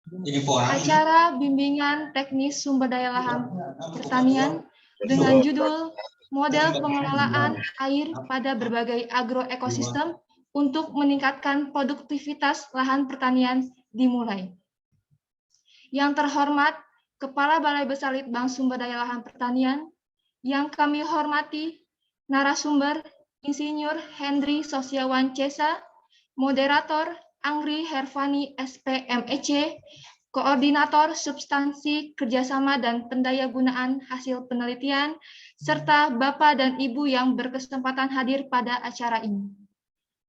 Acara bimbingan teknis sumber daya lahan pertanian dengan judul Model Pengelolaan Air pada Berbagai Agroekosistem untuk Meningkatkan Produktivitas Lahan Pertanian dimulai. Yang terhormat Kepala Balai Besar Litbang Sumber Daya Lahan Pertanian, yang kami hormati narasumber Insinyur Hendri Sosiawan Cesa, Moderator Angri Hervani SPMEC, Koordinator Substansi Kerjasama dan Pendayagunaan Hasil Penelitian, serta Bapak dan Ibu yang berkesempatan hadir pada acara ini.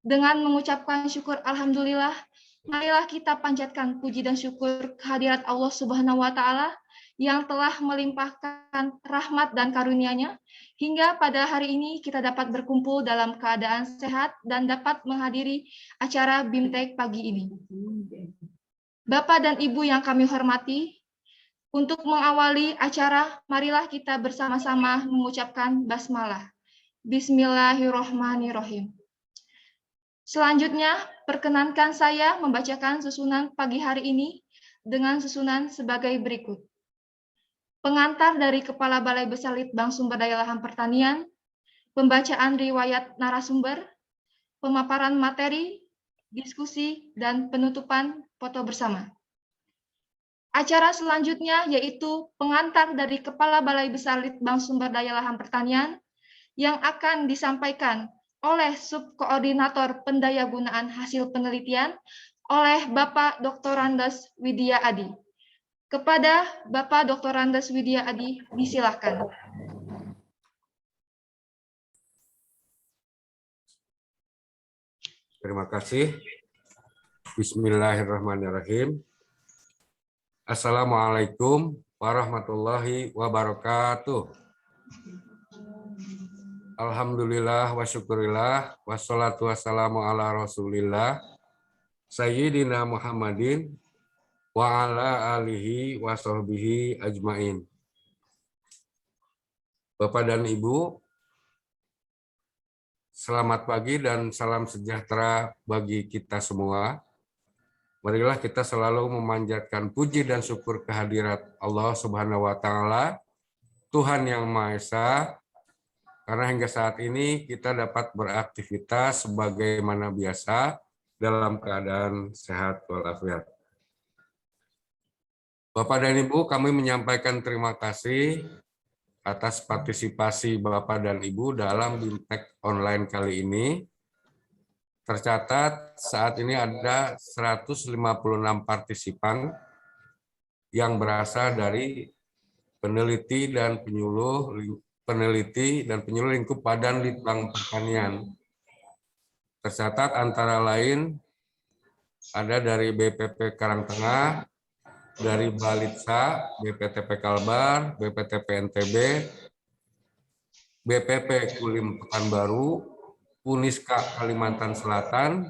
Dengan mengucapkan syukur Alhamdulillah, marilah kita panjatkan puji dan syukur kehadirat Allah Subhanahu wa Ta'ala yang telah melimpahkan rahmat dan karunia-Nya hingga pada hari ini kita dapat berkumpul dalam keadaan sehat dan dapat menghadiri acara BIMTEK pagi ini. Bapak dan Ibu yang kami hormati, untuk mengawali acara, marilah kita bersama-sama mengucapkan basmalah. Bismillahirrahmanirrahim. Selanjutnya, perkenankan saya membacakan susunan pagi hari ini dengan susunan sebagai berikut. Pengantar dari Kepala Balai Besar Litbang Sumber Daya Lahan Pertanian, pembacaan riwayat narasumber, pemaparan materi, diskusi, dan penutupan foto bersama. Acara selanjutnya yaitu pengantar dari Kepala Balai Besar Litbang Sumber Daya Lahan Pertanian yang akan disampaikan oleh Subkoordinator Pendayagunaan Hasil Penelitian oleh Bapak Dr. Andes Widya Adi. Kepada Bapak Dr. Andes Widya Adi, disilakan. Terima kasih. Bismillahirrahmanirrahim. Assalamualaikum warahmatullahi wabarakatuh. Alhamdulillah wa syukurillah wassalatu wassalamu ala rasulillah Sayyidina Muhammadin wa ala alihi wa sahbihi ajmain. Bapak dan Ibu, selamat pagi dan salam sejahtera bagi kita semua. Marilah kita selalu memanjatkan puji dan syukur kehadirat Allah Subhanahu wa Ta'ala, Tuhan yang Maha Esa, karena hingga saat ini kita dapat beraktivitas sebagaimana biasa dalam keadaan sehat walafiat. Bapak dan Ibu, kami menyampaikan terima kasih atas partisipasi Bapak dan Ibu dalam BIMTEK online kali ini. Tercatat saat ini ada 156 partisipan yang berasal dari peneliti dan penyuluh lingkup Badan Litbang Pertanian. Tercatat antara lain ada dari BPP Karangtengah, dari Balitsa, BPTP Kalbar, BPTP NTB, BPP Kulim Pekanbaru, Uniska Kalimantan Selatan,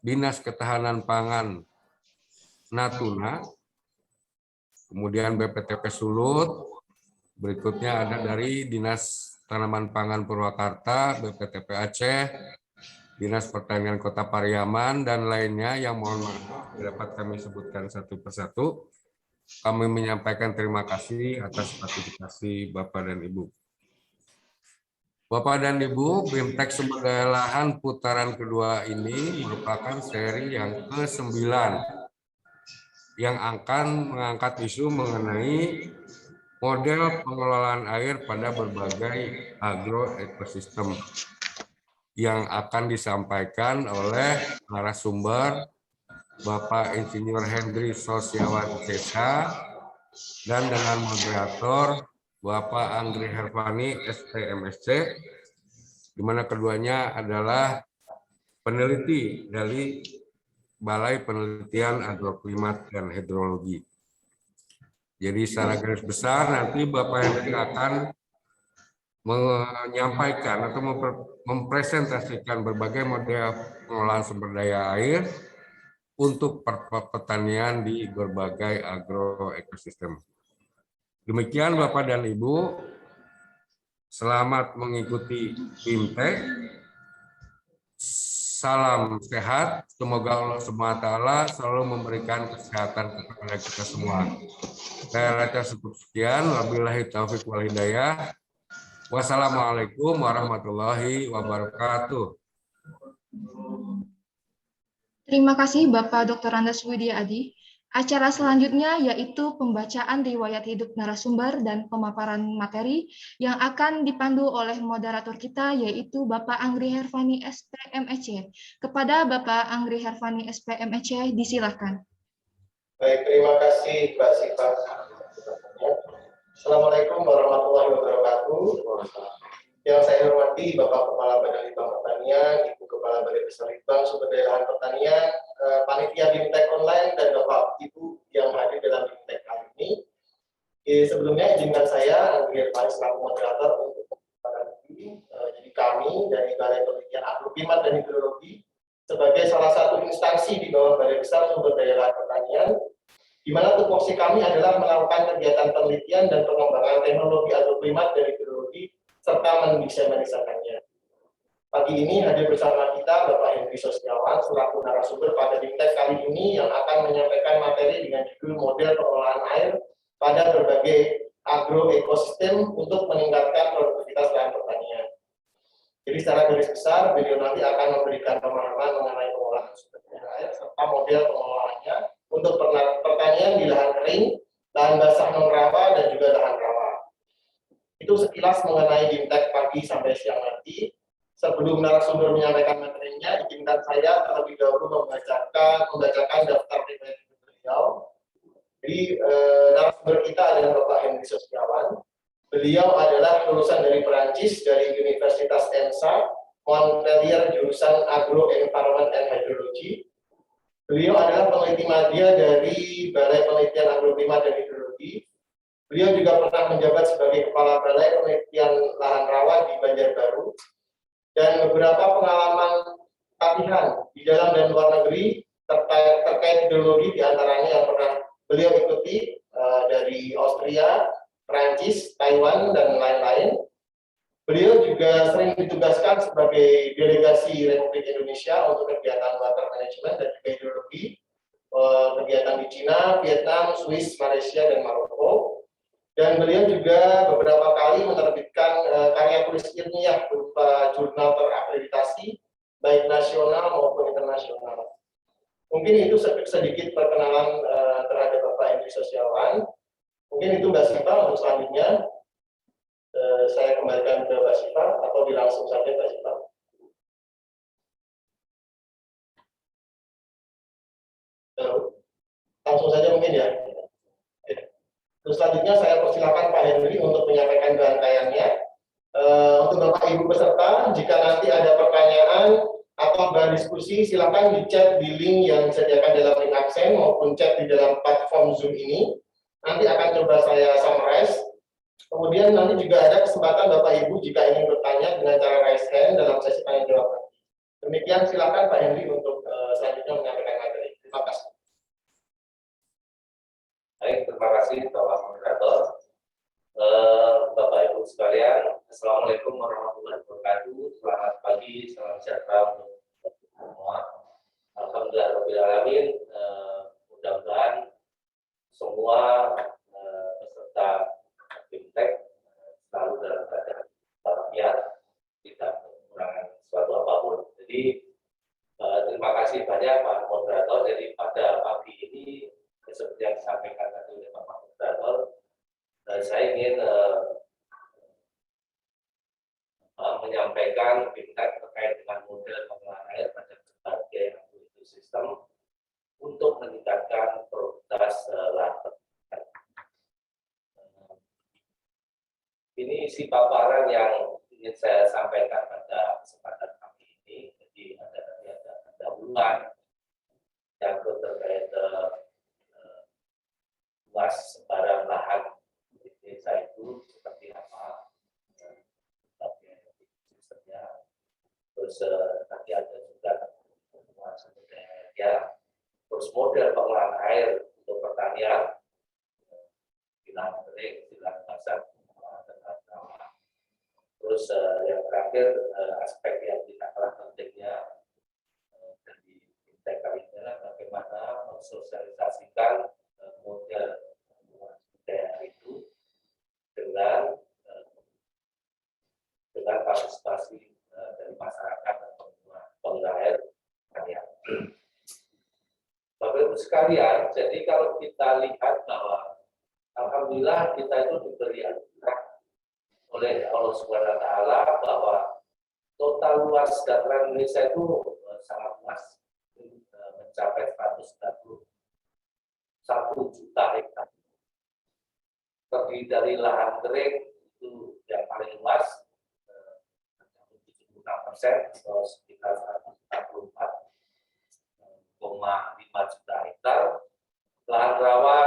Dinas Ketahanan Pangan Natuna, kemudian BPTP Sulut, berikutnya ada dari Dinas Tanaman Pangan Purwakarta, BPTP Aceh, Dinas Pertanian Kota Pariaman, dan lainnya yang mohon maaf dapat kami sebutkan satu persatu. Kami menyampaikan terima kasih atas partisipasi Bapak dan Ibu. Bapak dan Ibu, BIMTEK Sumber Daya Lahan putaran kedua ini merupakan seri yang ke-9 yang akan mengangkat isu mengenai model pengelolaan air pada berbagai agroekosistem yang akan disampaikan oleh narasumber Bapak Insinyur Hendri Sosiawan Cesa dan dengan moderator Bapak Angri Hervani SPMSC, di mana keduanya adalah peneliti dari Balai Penelitian Agroklimat dan Hidrologi. Jadi secara garis besar nanti Bapak Hendri akan menyampaikan atau mempresentasikan berbagai model pengelolaan sumber daya air untuk pertanian di berbagai agroekosistem. Demikian Bapak dan Ibu, selamat mengikuti BIMTEK. salam sehat. Semoga Allah SWT selalu memberikan kesehatan kepada kita semua. Saya rasa cukup sekian. Wabillahi taufiq wal hidayah. Wassalamualaikum warahmatullahi wabarakatuh. Terima kasih Bapak Dr. Andes Widya Adi. Acara selanjutnya yaitu pembacaan riwayat hidup narasumber dan pemaparan materi yang akan dipandu oleh moderator kita yaitu Bapak Anggri Hervani SPMEC. Kepada Bapak Anggri Hervani SPMEC disilakan. Baik, terima kasih Mbak Siva. Assalamualaikum warahmatullahi wabarakatuh. Yang saya hormati Bapak Kepala Badan Litbang Pertanian, Ibu Kepala Balai Besar Litbang Sumber Daya Lahan Pertanian, Panitia BIMTEK Online, dan Bapak Ibu yang hadir dalam BIMTEK kali ini. Sebelumnya izinkan saya, Anggri Hervani selaku moderator untuk kesempatan ini. Jadi kami dari Balai Penelitian Agroklimat dan Hidrologi sebagai salah satu instansi di bawah Balai Besar Sumber Daya Lahan Pertanian, di mana tupoksi kami adalah melakukan kegiatan penelitian dan pengembangan teknologi agroklimat dan hidrologi serta mendiseminasikannya. Pagi ini hadir bersama kita Bapak Henry Sosniawan selaku narasumber pada BIMTEK kali ini yang akan menyampaikan materi dengan judul model pengelolaan air pada berbagai agroekosistem untuk meningkatkan produktivitas lahan pertanian. Jadi secara garis besar beliau nanti akan memberikan pemahaman mengenai pengolahan sumber daya air serta model pengelolaannya untuk pertanian di lahan kering, lahan basah non rawa dan juga lahan rawa. Itu sekilas mengenai BIMTEK pagi sampai siang nanti. Sebelum narasumber menyampaikan materinya, izinkan saya terlebih dahulu membacakan daftar riwayat beliau. Jadi narasumber kita adalah Bapak Henry Sosniawan. Beliau adalah lulusan dari Perancis dari Universitas ENSA, Montpellier jurusan Agro Environment and Hydrology. Beliau adalah peneliti madya dari Balai Penelitian Agroklimat dan Hidrologi. Beliau juga pernah menjabat sebagai Kepala Balai Penelitian Lahan Rawa di Banjarbaru. Dan beberapa pengalaman pelatihan di dalam dan luar negeri terkait hidrologi diantaranya yang pernah beliau ikuti dari Austria, Prancis, Taiwan, dan lain-lain. Beliau juga sering ditugaskan sebagai delegasi Republik Indonesia untuk kegiatan water management dan juga hidrologi, kegiatan di Cina, Vietnam, Swiss, Malaysia, dan Maroko. Dan beliau juga beberapa kali menerbitkan karya tulis ilmiah berupa jurnal terakreditasi, baik nasional maupun internasional. Mungkin itu sedikit perkenalan terhadap Bapak Henry Sosniawan. Mungkin itu Mbak Siva. Untuk selanjutnya saya kembalikan ke Mbak Siva atau dilangsung saja Mbak Siva. Langsung saja mungkin ya. Terus selanjutnya saya persilakan Pak Henry untuk menyampaikan rangkaiannya. Untuk Bapak Ibu peserta, jika nanti ada pertanyaan atau bahan diskusi, silakan di-chat di link yang disediakan dalam link absen maupun chat di dalam platform Zoom ini. Nanti akan coba saya summarize. Kemudian nanti juga ada kesempatan Bapak Ibu jika ingin bertanya dengan cara raise hand dalam sesi tanya jawab nanti. Demikian silakan Pak Henry untuk selanjutnya menyampaikan materi. Terima kasih. Baik, terima kasih Bapak Moderator. Bapak Ibu sekalian, Assalamualaikum warahmatullahi wabarakatuh. Selamat pagi, salam sejahtera untuk semua. Alhamdulillahirobbilalamin. Mudah-mudahan semua peserta BIMTEK selalu dalam keadaan walafiat, tidak kekurangan suatu apapun. Jadi terima kasih banyak Pak Moderator. Jadi pada pagi ini seperti yang disampaikan tadi oleh Bapak Moderator, saya ingin menyampaikan BIMTEK terkait dengan model pengelolaan air pada berbagai ekosistem untuk meningkatkan produktivitas lahan. Ini isi paparan yang ingin saya sampaikan pada kesempatan kali ini. Jadi ada pendahuluan yang terkait luas sebaran lahan di desa itu seperti apa, sistemnya. Terus nanti ada juga sumber daya, terus model pengelolaan air untuk pertanian, bilang kering, bilang basah, dan lain-lain. Terus yang terakhir aspek yang tidak kalah pentingnya mensosialisasikan model budaya itu dengan partisipasi dari masyarakat atau pengguna air karya. Bapak Ibu sekalian, jadi kalau kita lihat bahwa alhamdulillah kita itu diberi anugerah oleh Allah Subhanahu wa taala bahwa total luas dataran Indonesia itu sangat luas, mencapai 191 juta hektar. Terdiri dari lahan kering itu yang paling luas 76% atau sekitar 144,5 juta hektar. Lahan rawa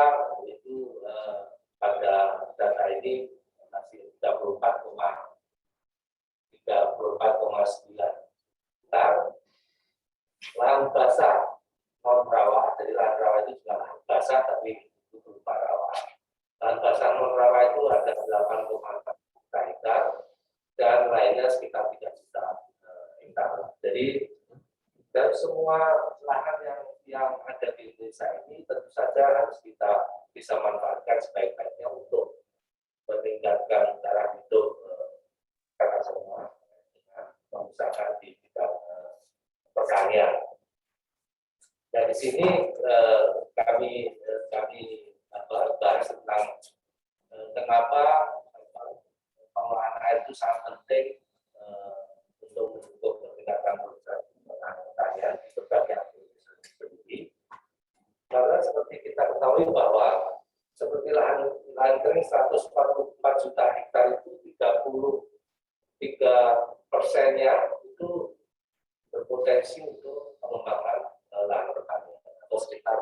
itu pada data ini masih 34,9 hektar. Lahan basah non rawa, jadi lahan rawa itu juga lahan basah tapi itu berupa rawa. Lahan basah non rawa itu ada 8,4 juta hektar dan lainnya sekitar 3 juta hektar. Jadi dari semua lahan yang ada di Indonesia ini tentu saja harus kita bisa manfaatkan sebaik-baiknya untuk meningkatkan cara hidup kita semua dengan mengusahakan di bidang pertanian. Dan di sini kami bahas tentang kenapa pengolahan air itu sangat penting untuk meningkatkan produksi pertanian di berbagai aktivitas sendiri. Karena seperti kita ketahui bahwa seperti lahan kering 144 juta hektar itu 33%-nya itu berpotensi untuk pengembangan lahan pertanian atau sekitar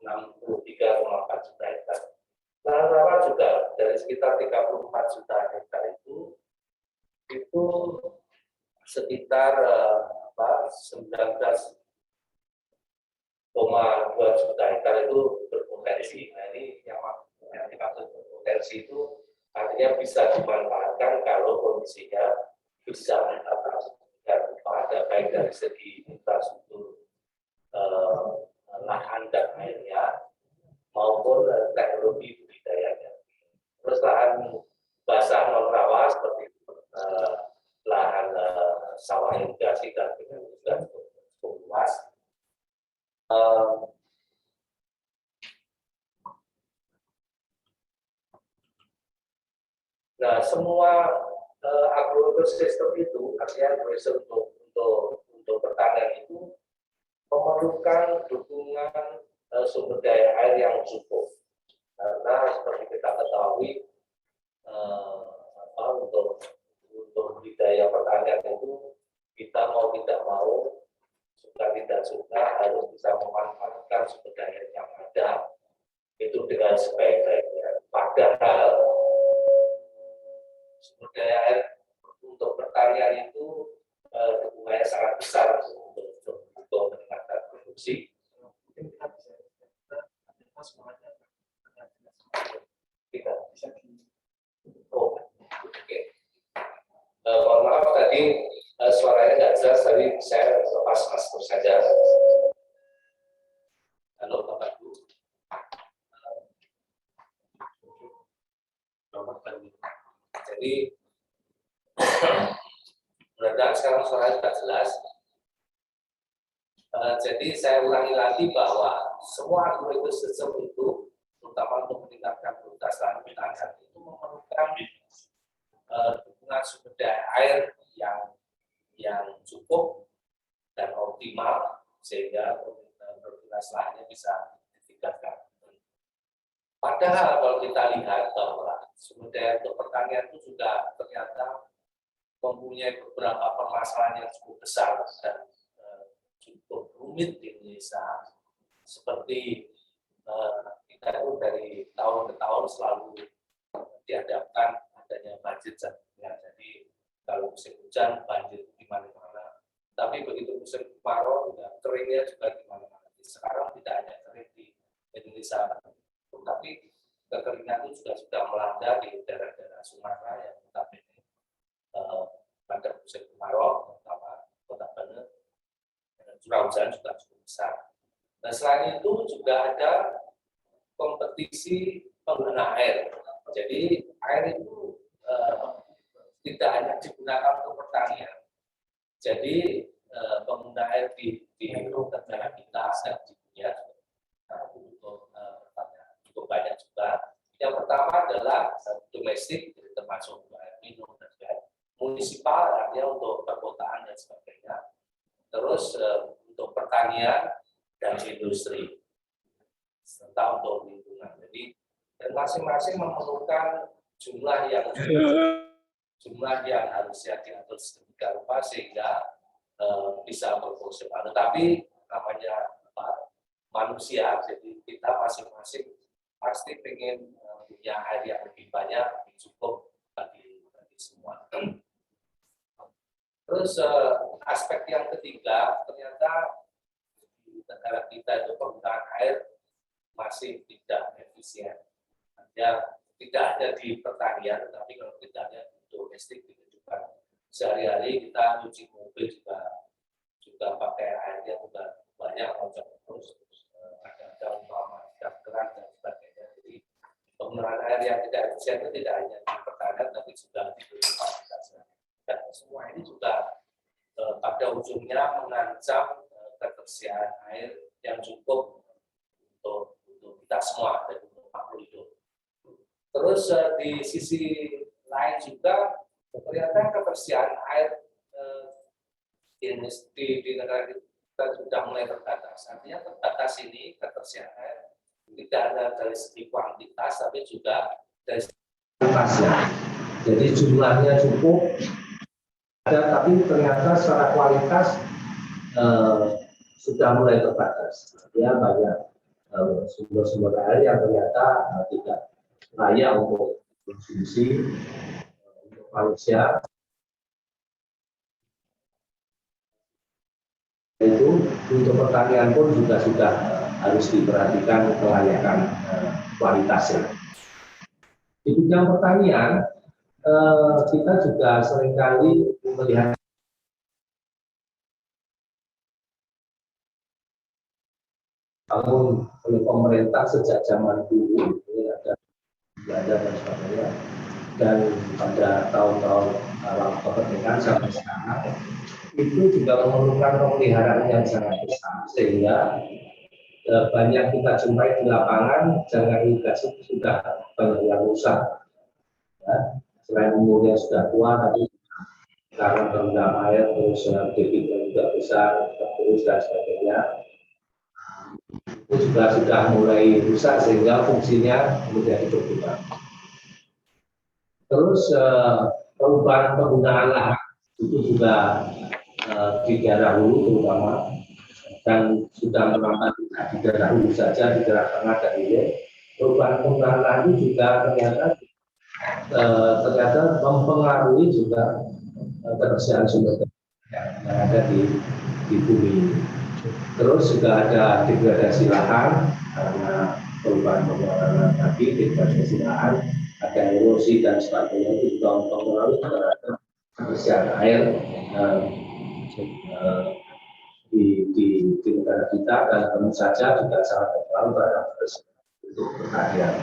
63,4 juta hektar. Lahan rawa juga dari sekitar 34 juta hektar itu sekitar 19,2 juta hektar itu berpotensi. Nah ini yang dimaksud berpotensi itu artinya bisa dimanfaatkan kalau kondisinya bisa ada baik dari segi infrastruktur lahan dan airnya maupun teknologi budidayanya. Terus lahan basah non rawa seperti lahan sawah irigasi dan juga cukup luas. Nah, semua agroekosistem itu artinya untuk pertanian itu memerlukan dukungan sumber daya air yang cukup. Karena seperti kita ketahui untuk budidaya pertanian itu kita mau tidak mau, suka tidak suka harus bisa memanfaatkan sumber daya yang ada itu dengan sebaik-baiknya. Padahal sumber daya air untuk pertanian itu dukungannya sangat besar untuk meningkatkan produksi. Oke. Mohon maaf tadi suaranya nggak jelas, tadi saya lepas masker saja. Halo Bapak Ibu. Jadi mudah-mudahan sekarang suaranya sudah jelas. Jadi saya ulangi lagi bahwa semua agroekosistem itu, terutama untuk meningkatkan kualitas lahan pertanian itu memerlukan dukungan sumber daya air yang cukup dan optimal sehingga produktivitas lahannya bisa ditingkatkan. Padahal kalau kita lihat bahwa sumber daya untuk pertanian itu juga ternyata mempunyai beberapa permasalahan yang cukup besar dan cukup rumit di Indonesia, seperti kita itu dari tahun ke tahun selalu dihadapkan adanya banjir. Jadi kalau musim hujan banjir di mana-mana, tapi begitu musim kemarau juga keringnya juga di mana-mana. Sekarang tidak hanya kering di Indonesia, tapi kekeringan itu juga sudah melanda di daerah-daerah Sumatera yang notabene pada musim kemarau, terutama Kota Banda, curah hujan juga cukup besar. Nah, selain itu juga ada kompetisi pengguna air. Jadi air itu tidak hanya digunakan untuk pertanian. Jadi pengguna air di negara kita dan di dunia untuk pertanian cukup banyak juga. Yang pertama adalah domestik, termasuk air minum dan juga munisipal, artinya untuk perkotaan dan sebagainya. Terus untuk pertanian dan industri, serta untuk lingkungan. Jadi masing-masing memerlukan jumlah yang harusnya diatur sedemikian rupa sehingga bisa berfungsional. Tetapi namanya manusia, jadi kita masing-masing pasti ingin punya air yang lebih banyak, lebih cukup bagi semua. Terus aspek yang ketiga, ternyata di negara kita itu penggunaan air masih tidak efisien. Artinya tidak ada di pertanian, tetapi kalau kita ada di domestik, di kehidupan sehari-hari, kita cuci mobil juga pakai air yang sudah banyak, terus ada umpama, ada keran dan sebagainya. Jadi penggunaan air yang tidak efisien itu tidak hanya di pertanian, tapi juga di kehidupan kita sehari-hari. Dan semua ini juga pada ujungnya mengancam ketersediaan air yang cukup untuk kita semua dan untuk makhluk hidup. Terus di sisi lain juga ternyata ketersediaan air di negara kita sudah mulai terbatas. Artinya terbatas ini ketersediaan air tidak ada dari segi kuantitas, tapi juga dari segi kualitasnya. Jadi jumlahnya cukup ada, tapi ternyata secara kualitas sudah mulai terbatas. Artinya banyak sumber-sumber air yang ternyata tidak layak untuk konsumsi untuk manusia. Itu untuk pertanian pun juga sudah harus diperhatikan kelayakan kualitasnya. Di bidang pertanian kita juga seringkali melihat bangun oleh pemerintah sejak zaman dulu, ini ada Belanda dan sebagainya, dan pada tahun-tahun awal kemerdekaan sampai sekarang itu juga memerlukan pemeliharaan yang sangat besar, sehingga banyak kita jumpai di lapangan jaringan irigasi sudah banyak yang rusak. Ya, selain umurnya sudah tua, tapi karena terendam air, terus debitnya juga besar, terus dan sebagainya, itu juga sudah mulai rusak sehingga fungsinya kemudian berkurang. Terus perubahan penggunaan lahan itu juga di daerah hulu terutama, dan sudah merambah di daerah hulu saja, di daerah tengah dan hilir. Perubahan penggunaan lahan itu juga ternyata mempengaruhi juga ketersediaan sumber daya yang ada di bumi ini. Terus juga ada degradasi lahan karena perubahan penggunaan lahan tadi, degradasi lahan, ada erosi dan sebagainya, itu juga mempengaruhi terhadap ketersediaan air di negara kita, dan tentu saja juga sangat berpengaruh terhadap untuk pertanian.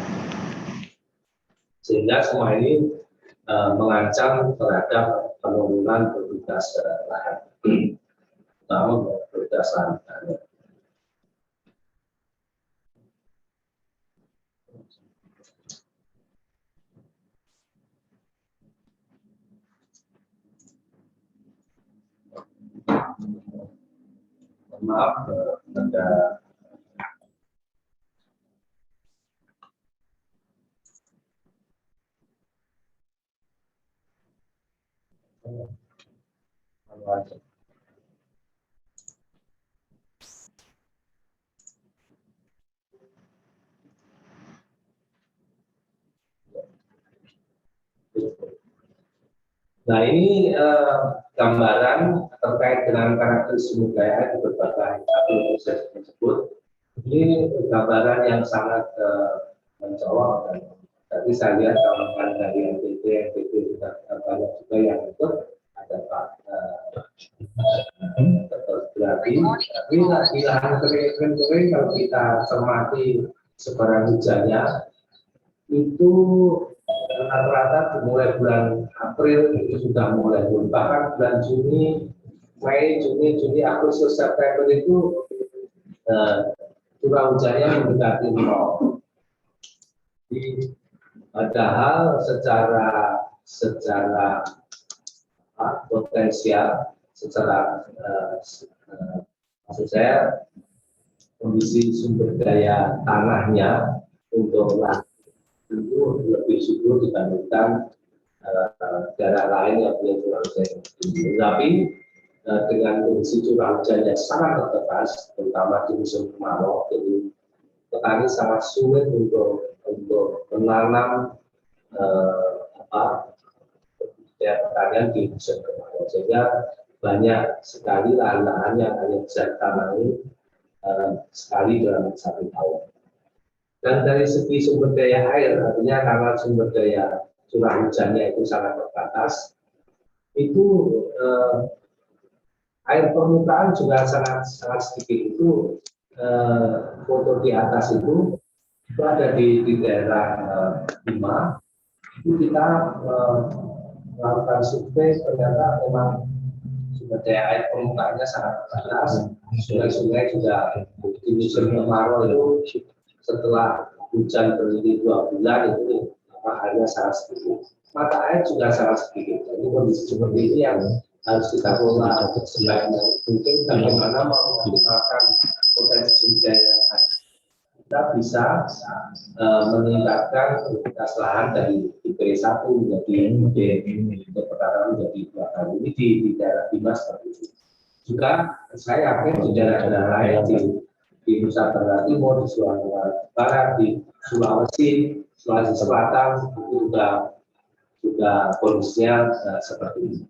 Sehingga semua ini mengancam terhadap penurunan produktivitas lahan, terutama produktivitas lahan. Maaf, ada nah, ini gambaran terkait dengan karakteristik sumber daya di berbagai proses tersebut. Ini gambaran yang sangat mencolok, dan tadi saya lihat kawan-kawan dari NTT juga banyak juga yang ikut, ada Pak berarti tapi di lahan kering kalau kita cermati sebaran hujannya itu rata-rata mulai bulan April itu sudah mulai turun, bahkan bulan Juni, Mei, Juni, Agustus, September itu curah hujannya mendekati 0. Padahal secara potensial, secara maksud saya kondisi sumber daya tanahnya untuk itu lebih subur dibandingkan daerah lain yang punya curah hujan tinggi. Tapi dengan kondisi curah hujan yang sangat terbatas, terutama di musim kemarau, jadi petani sangat sulit untuk menanam pertanian di musim kemarau, sehingga banyak sekali lahan-lahan yang hanya bisa ditanami sekali dalam 1 tahun. Dan dari segi sumber daya air, artinya karena sumber daya curah hujannya itu sangat terbatas, itu air permukaan juga sangat sedikit. Itu foto di atas itu ada di daerah Bima. Itu kita melakukan survei, ternyata memang sumber daya air permukaannya sangat terbatas. Sungai-sungai juga di musim kemarau itu setelah hujan berhenti 2 bulan itu airnya sangat sedikit. Mata air juga sangat sedikit. Jadi kondisi seperti ini yang harus kita kelola sebaik mungkin, bagaimana mengoptimalkan potensi sumber daya air. Kita bisa meningkatkan kualitas lahan dari IP1 menjadi perkara menjadi 2 kali. Ini di daerah Bima seperti itu. Juga saya yakin di daerah-daerah lain di Nusa Tenggara Timur, di Sulawesi Barat, di Sulawesi Selatan itu juga kondisinya seperti ini.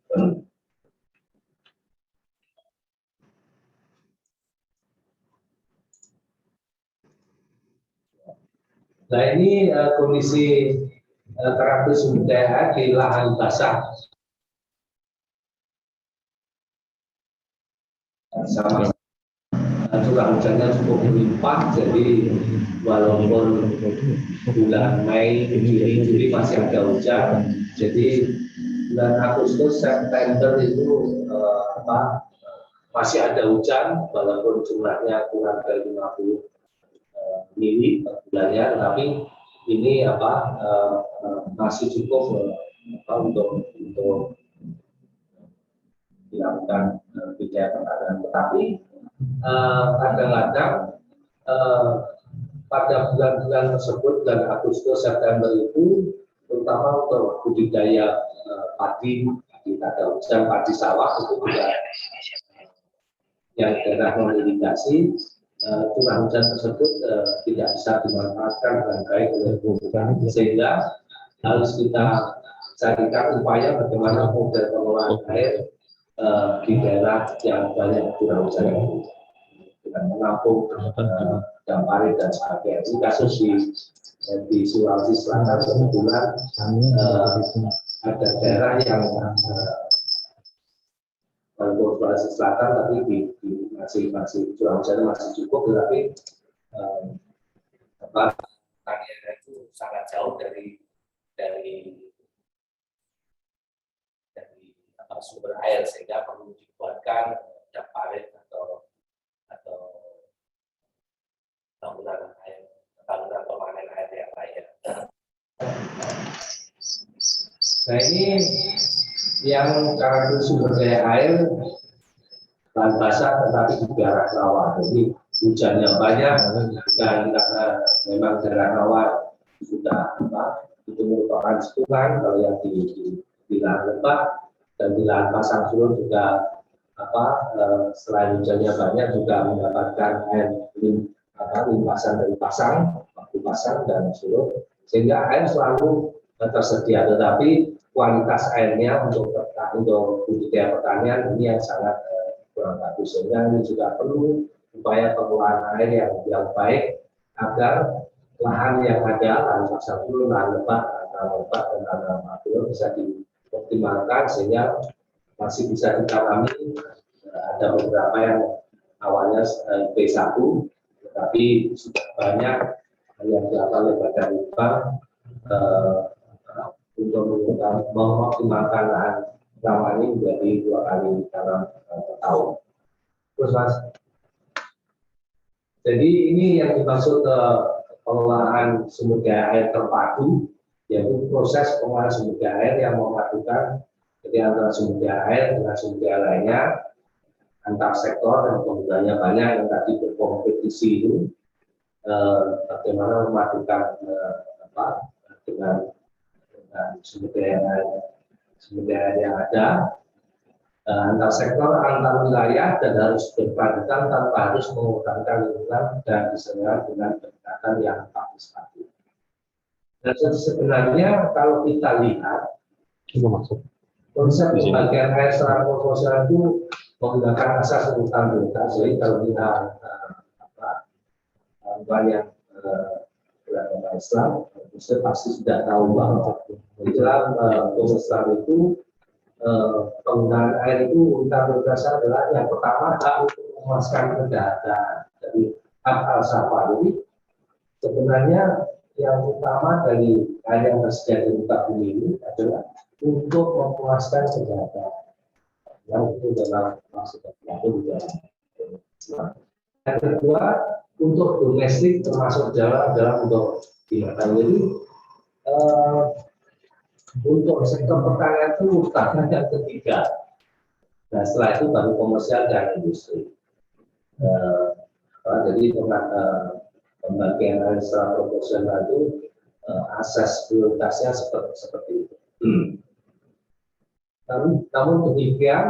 Nah, ini kondisi terapi sumber daya air di lahan basah. Sama curah hujannya cukup melimpah, jadi walaupun bulan Mei, Juni masih ada hujan, jadi bulan Agustus, September itu masih ada hujan, walaupun jumlahnya kurang dari 50 mili per bulannya, tetapi ini masih cukup untuk dilakukan budidaya pertanian. Tetapi kadang-kadang pada bulan-bulan tersebut, dan Agustus September itu terutama untuk budidaya padi ada hujan, padi sawah itu juga yang daerah non irigasi, curah hujan tersebut tidak bisa dimanfaatkan dengan baik oleh petani, sehingga harus kita carikan upaya bagaimana model pengelolaan air di daerah yang banyak curah hujan dengan menampung dampari dan sebagainya. Ini kasus di Sulawesi Selatan kebetulan ada daerah yang walaupun Sulawesi Selatan tapi masih curah hujannya masih cukup, tetapi pertaniannya itu sangat jauh dari sumber air, sehingga perlu dibuatkan dampare atau bangunan pemanen air yang lain. Nah, ini yang karakter sumber daya air lahan basah tetapi juga rawa. Jadi hujannya banyak dan karena memang daerah rawa sudah itu merupakan cekungan. Kalau yang di lahan lembah dan di lahan pasang surut juga selain hujannya banyak juga mendapatkan air limpasan dari waktu pasang dan surut, sehingga air selalu tersedia, tetapi kualitas airnya untuk budidaya pertanian ini yang sangat kurang bagus, sehingga ini juga perlu upaya pengelolaan air yang baik agar lahan yang ada, lahan pasang surut, lahan lebat dan lahan makro bisa dioptimalkan, sehingga masih bisa ditanami. Ada beberapa yang awalnya P1, tetapi sudah banyak yang dilakukan oleh Badan Litbang untuk mengoptimalkan lahan rawa ini menjadi 2 kali dalam tahun. Terus Mas, jadi ini yang dimaksud pengelolaan sumber daya air terpadu, yaitu proses pengelolaan sumber daya air yang memadukan antara sumber daya air dengan sumber daya lainnya, antar sektor dan penggunanya banyak yang tadi berkompetisi itu, bagaimana memadukan dengan sumber daya yang ada, antar sektor, antar wilayah, dan harus berkelanjutan tanpa harus mengorbankan lingkungan dan disesuaikan dengan pendekatan yang partisipatif. Dan sebenarnya kalau kita lihat konsep pembagian air secara proporsional itu menggunakan asas urutan prioritas. Jadi kalau kita banyak beragama Islam, Muslim pasti sudah tahu bahwa dalam Islam itu penggunaan air itu urutan prioritas adalah yang pertama hak untuk memuaskan kejahatan. Jadi hak al-safa. Jadi sebenarnya yang utama dari air yang tersedia di muka bumi ini adalah untuk memuaskan kejahatan. Yang itu dalam maksudnya itu juga. Yang kedua, untuk domestik termasuk dalam untuk binatang. Jadi untuk sektor pertanian itu urutan yang ketiga. Nah setelah itu baru komersial dan industri. Jadi pembagian air secara proporsional itu asas prioritasnya seperti itu. Namun demikian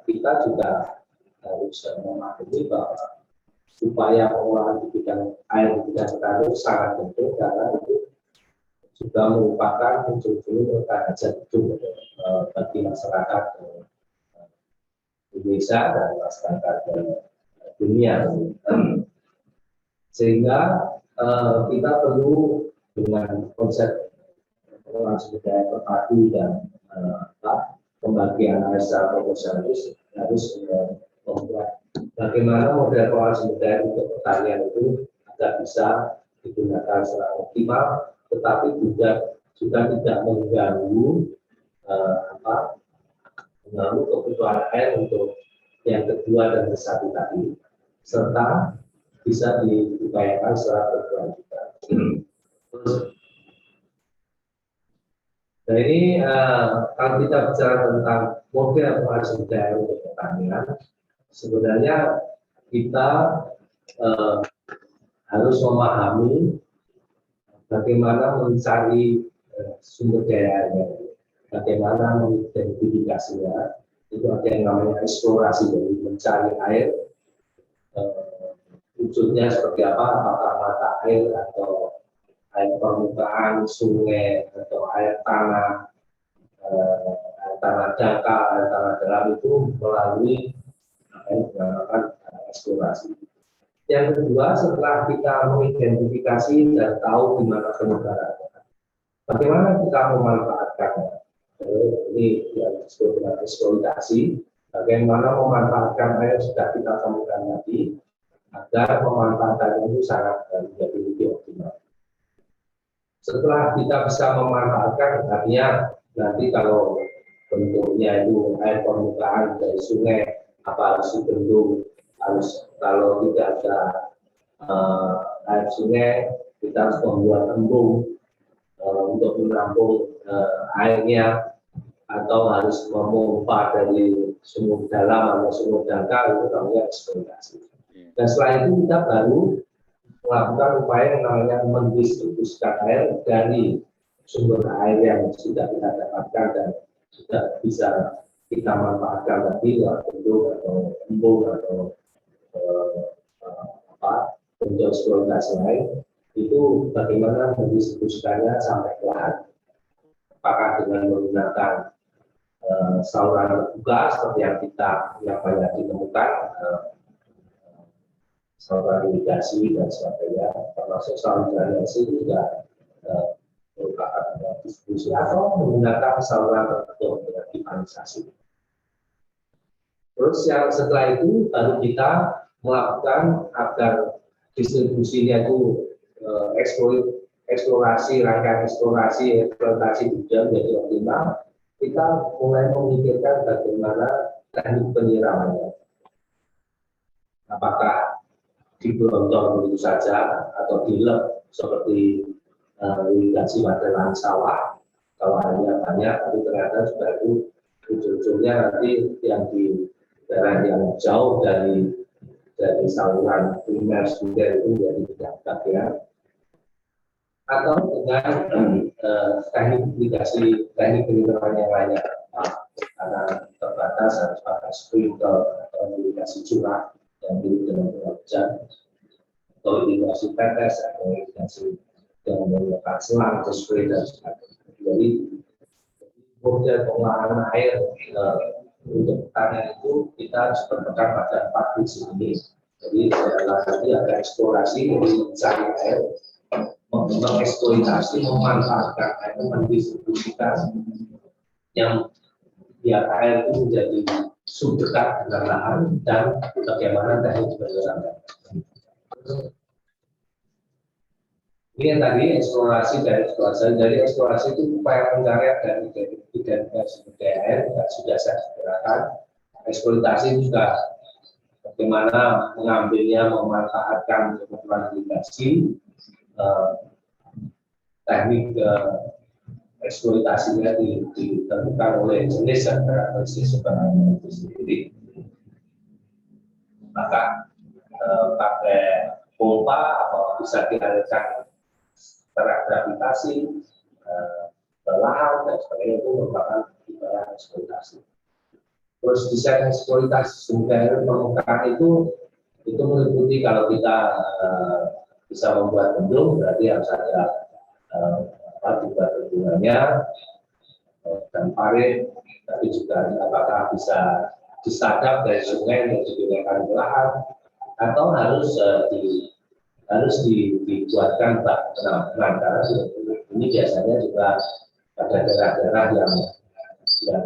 kita juga harus memahami bahwa upaya pengelolaan di bidang air di bidang pertanian sangat penting karena itu juga merupakan ujung-ujung hajat hidup bagi masyarakat Indonesia dan masyarakat dunia. Sehingga kita perlu dengan konsep pengelolaan sumber daya terpadu dan pembagian air secara proporsional harus membuat bagaimana model pengelolaan sumber daya untuk pertanian itu agar bisa digunakan secara optimal, tetapi juga tidak mengganggu kebutuhan air untuk yang kedua dan kesatu tadi, serta bisa diupayakan secara berkelanjutan. Nah ini kalau kita bicara tentang model pengelolaan sumber daya untuk pertanian, sebenarnya kita harus memahami bagaimana mencari sumber daya air, bagaimana mengidentifikasinya. Itu ada yang namanya eksplorasi, jadi mencari air, wujudnya seperti apa, apakah mata air atau air permukaan, sungai atau air tanah dangkal, air tanah dalam itu melalui apa yang dinamakan eksplorasi. Yang kedua, setelah kita mengidentifikasi dan tahu di mana penyebarannya, bagaimana kita memanfaatkannya? Ini yang disebut dengan eksploitasi. Bagaimana memanfaatkan air yang sudah kita temukan tadi agar pemanfaatan itu sangat menjadi lebih optimal. Setelah kita bisa memanfaatkan, artinya nanti kalau bentuknya itu air permukaan dari sungai, apa harus dibendung, harus kalau tidak ada air sungai, kita harus membuat embung untuk menampung airnya, atau harus memompa dari sumur dalam atau sumur dangkal, itu namanya eksploitasi. Dan setelah itu kita baru melakukan upaya yang namanya mendistribusikan air dari sumber air yang sudah kita dapatkan dan sudah bisa kita manfaatkan tadi, bentuk atau embung atau bentuk eksploitasi lain, itu bagaimana mendistribusikannya sampai ke lahan. Apakah dengan menggunakan saluran terbuka seperti yang banyak ditemukan, saluran irigasi dan sebagainya, termasuk saluran drainase juga merupakan distribusi atau menggunakan saluran tertutup dengan pipanisasi. Terus yang setelah itu baru kita melakukan agar distribusinya itu eksplorasi, rangkaian eksplorasi, eksploitasi juga menjadi optimal. Kita mulai memikirkan bagaimana teknik penyiramannya. Apakah di gelondong begitu saja atau di lep seperti irigasi pada lahan sawah, kalau hanya banyak, tapi ternyata juga itu ujung-ujungnya nanti yang di daerah yang jauh dari saluran primer sumber itu jadi tidak ya. Atau dengan teknik irigasi, teknik penyiraman yang lainnya, karena terbatas harus pakai sprinkler atau irigasi curah yang mirip dengan curah hujan, atau irigasi tetes atau irigasi yang menggunakan selang atau spray dan sebagainya. Jadi model pengolahan air untuk pertanian itu kita harus berpegang pada 4 prinsip ini. Jadi nanti ada eksplorasi, mencari air, mengeksploitasi, memanfaatkan air, mendistribusikan yang biar air itu menjadi subdekat dengan lahan dan bagaimana teknik penyiraman. Ini yang tadi eksplorasi dari eksplorasi. Dari eksplorasi itu upaya pencarian dan identifikasi sumber daya air sudah saya bicarakan. Eksploitasi juga bagaimana mengambilnya, memanfaatkan kebutuhan irigasi, teknik eksploitasinya ditentukan oleh jenis dan karakteristik sumber air itu sendiri. Maka pakai pompa atau bisa dialirkan secara gravitasi, lahan dan sebagainya itu merupakan upaya eksploitasi. Terus desain eksploitasi sumber air permukaan itu meliputi kalau kita bisa membuat bendung berarti harus ada dibuat bendungannya dan parit, tapi juga apakah bisa disadap dari sungai untuk digunakan lahan atau harus dibuatkan bak penampungan, karena ini biasanya juga pada daerah-daerah yang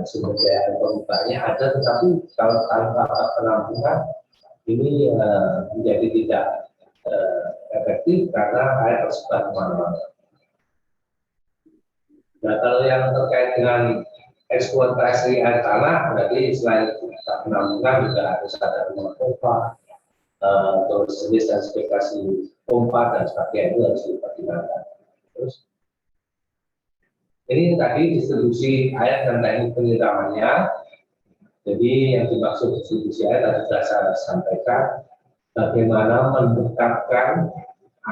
sumber daya permukaannya ada, tetapi kalau tanpa bak penampungan ini menjadi tidak efektif karena air tersebar kemana-mana. Nah, kalau yang terkait dengan eksploitasi air tanah, berarti selain bak penampungan juga harus ada rumah pompa, terus jenis dan spesifikasi pompa dan sebagainya itu harus dipertimbangkan. Terus ini tadi distribusi air dan teknik penyiramannya. Jadi yang dimaksud distribusi air tadi sudah saya sampaikan, bagaimana mendekatkan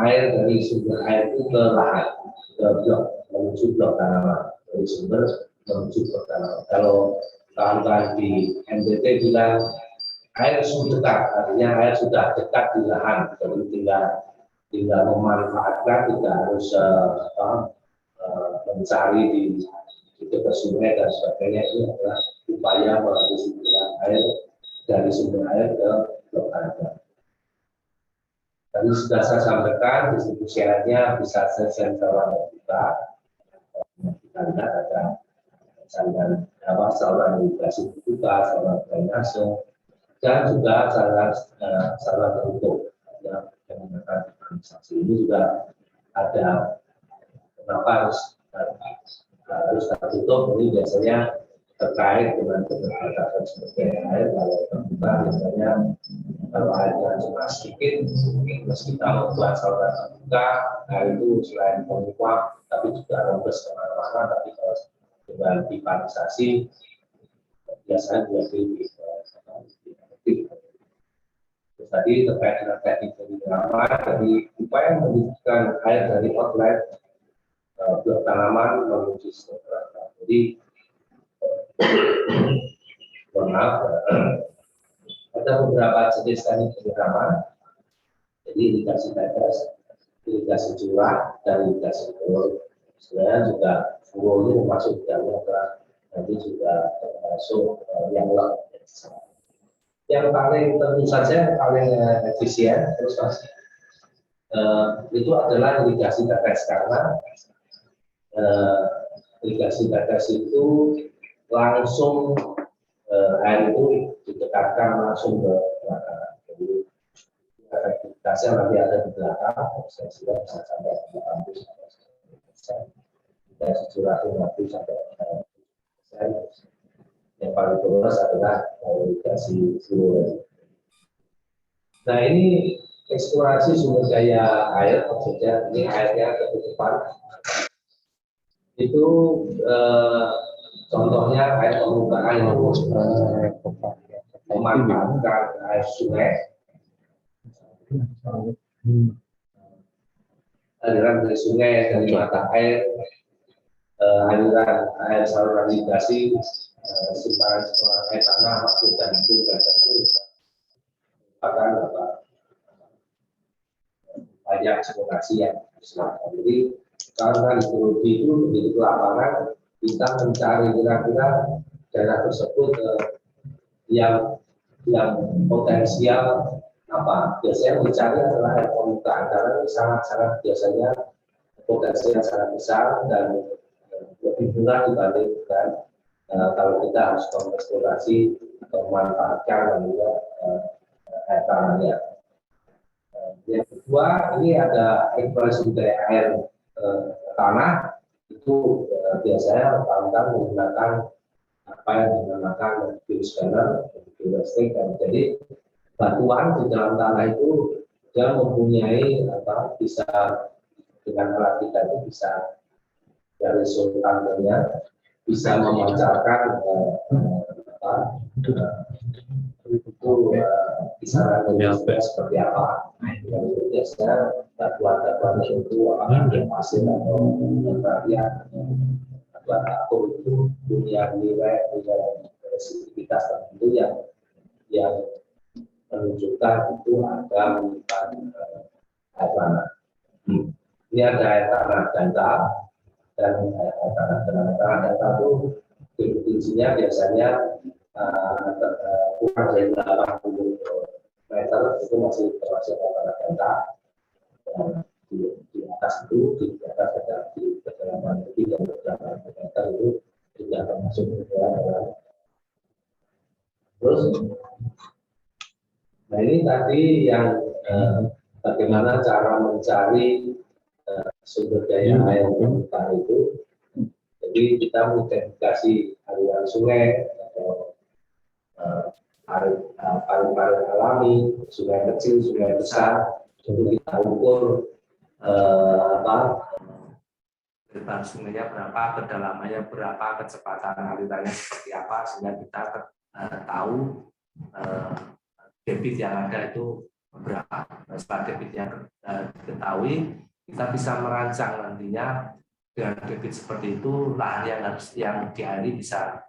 air dari sumber air itu ke lahan, ke blok, menuju blok tanaman, dari sumber menuju blok tanaman. Kalau kawan-kawan di NTT bilang air sudah dekat, artinya air sudah dekat di lahan, jadi tinggal memanfaatkan, tidak harus mencari di dekat sungai dan sebagainya. Itu adalah upaya mendistribusikan air dari sumber air ke blok tanaman. Tadi sudah saya sampaikan distribusi airnya bisa saluran terbuka. Kita lihat ada saluran irigasi terbuka, saluran drainase, dan juga saluran tertutup yang menggunakan pipanisasi. Ini juga ada kenapa harus tertutup. Ini biasanya terkait dengan keterbatasan sumber daya air. Kalau terbuka biasanya kalau airnya cuma sedikit, terus kita membuat saluran terbuka, air itu selain menguap tapi juga rembes kemana-mana. Tapi kalau dengan pipanisasi biasanya lebih efektif. Terus tadi terkait dengan teknik penyiraman, jadi upaya mendistribusikan air dari outlet blok tanaman menuju substrat. Jadi maaf, ada beberapa jenis teknik penyiraman. Jadi irigasi tetes, irigasi curah, dan irigasi furrow. Sebenarnya juga furrow ini masuk dalam nanti juga termasuk yang lek. Yang paling tentu saja paling efisien terus itu adalah irigasi tetes, karena irigasi tetes itu langsung air itu didekatkan langsung ke belakang. Jadi efektivitasnya nanti ada di belakang, saya kira bisa sampai 80-90%, dan curah 50 sampai 100%. Yang paling boros adalah irigasi fluor. Nah ini eksplorasi sumber daya air, maksudnya ini airnya ketutupan. Itu contohnya air permukaan itu memanfaatkan air sungai, aliran dari sungai, dari mata air, aliran air saluran irigasi, simpanan air tanah, waktu dan itu merupakan banyak eksplorasi yang dilakukan. Jadi karena hidrologi itu menjadi lapangan, kita mencari kira-kira daerah tersebut yang potensial apa. Biasanya mencari adalah air permukaan karena sangat-sangat biasanya potensi yang sangat besar dan lebih murah dibandingkan kalau kita harus mengeksplorasi atau memanfaatkan dan juga air tanahnya. Yang kedua, ini ada eksplorasi sumber air tanah, itu biasanya orang menggunakan apa yang dinamakan bioscanner, biolistrik. Jadi batuan di dalam tanah itu dia mempunyai apa, bisa dengan alat kita itu bisa dari sultannya bisa memancarkan kisaran seperti apa. Yang biasanya batuan itu apakah pasir atau radian batuan akur itu punya nilai resistitivitas tertentu yang menunjukkan itu ada air tanah. Ini ada air tanah datar dan air tanah datar itu definisinya biasanya kurang dari 80 meter itu masih termasuk air tanah datar. Di atas itu, di atas ada di kedalaman lebih dari 8 meter itu tidak termasuk dalam. Terus, nah ini tadi yang bagaimana cara mencari sumber daya air permukaan itu. Jadi kita mengidentifikasi aliran sungai atau paling alami, sungai kecil, sungai besar. Jadi kita ukur lebar sungainya berapa, kedalamannya berapa, kecepatan alirannya seperti apa, sehingga kita tahu debit yang ada itu berapa. Setelah debit yang diketahui, kita bisa merancang nantinya dengan debit seperti itu lahan yang diairi bisa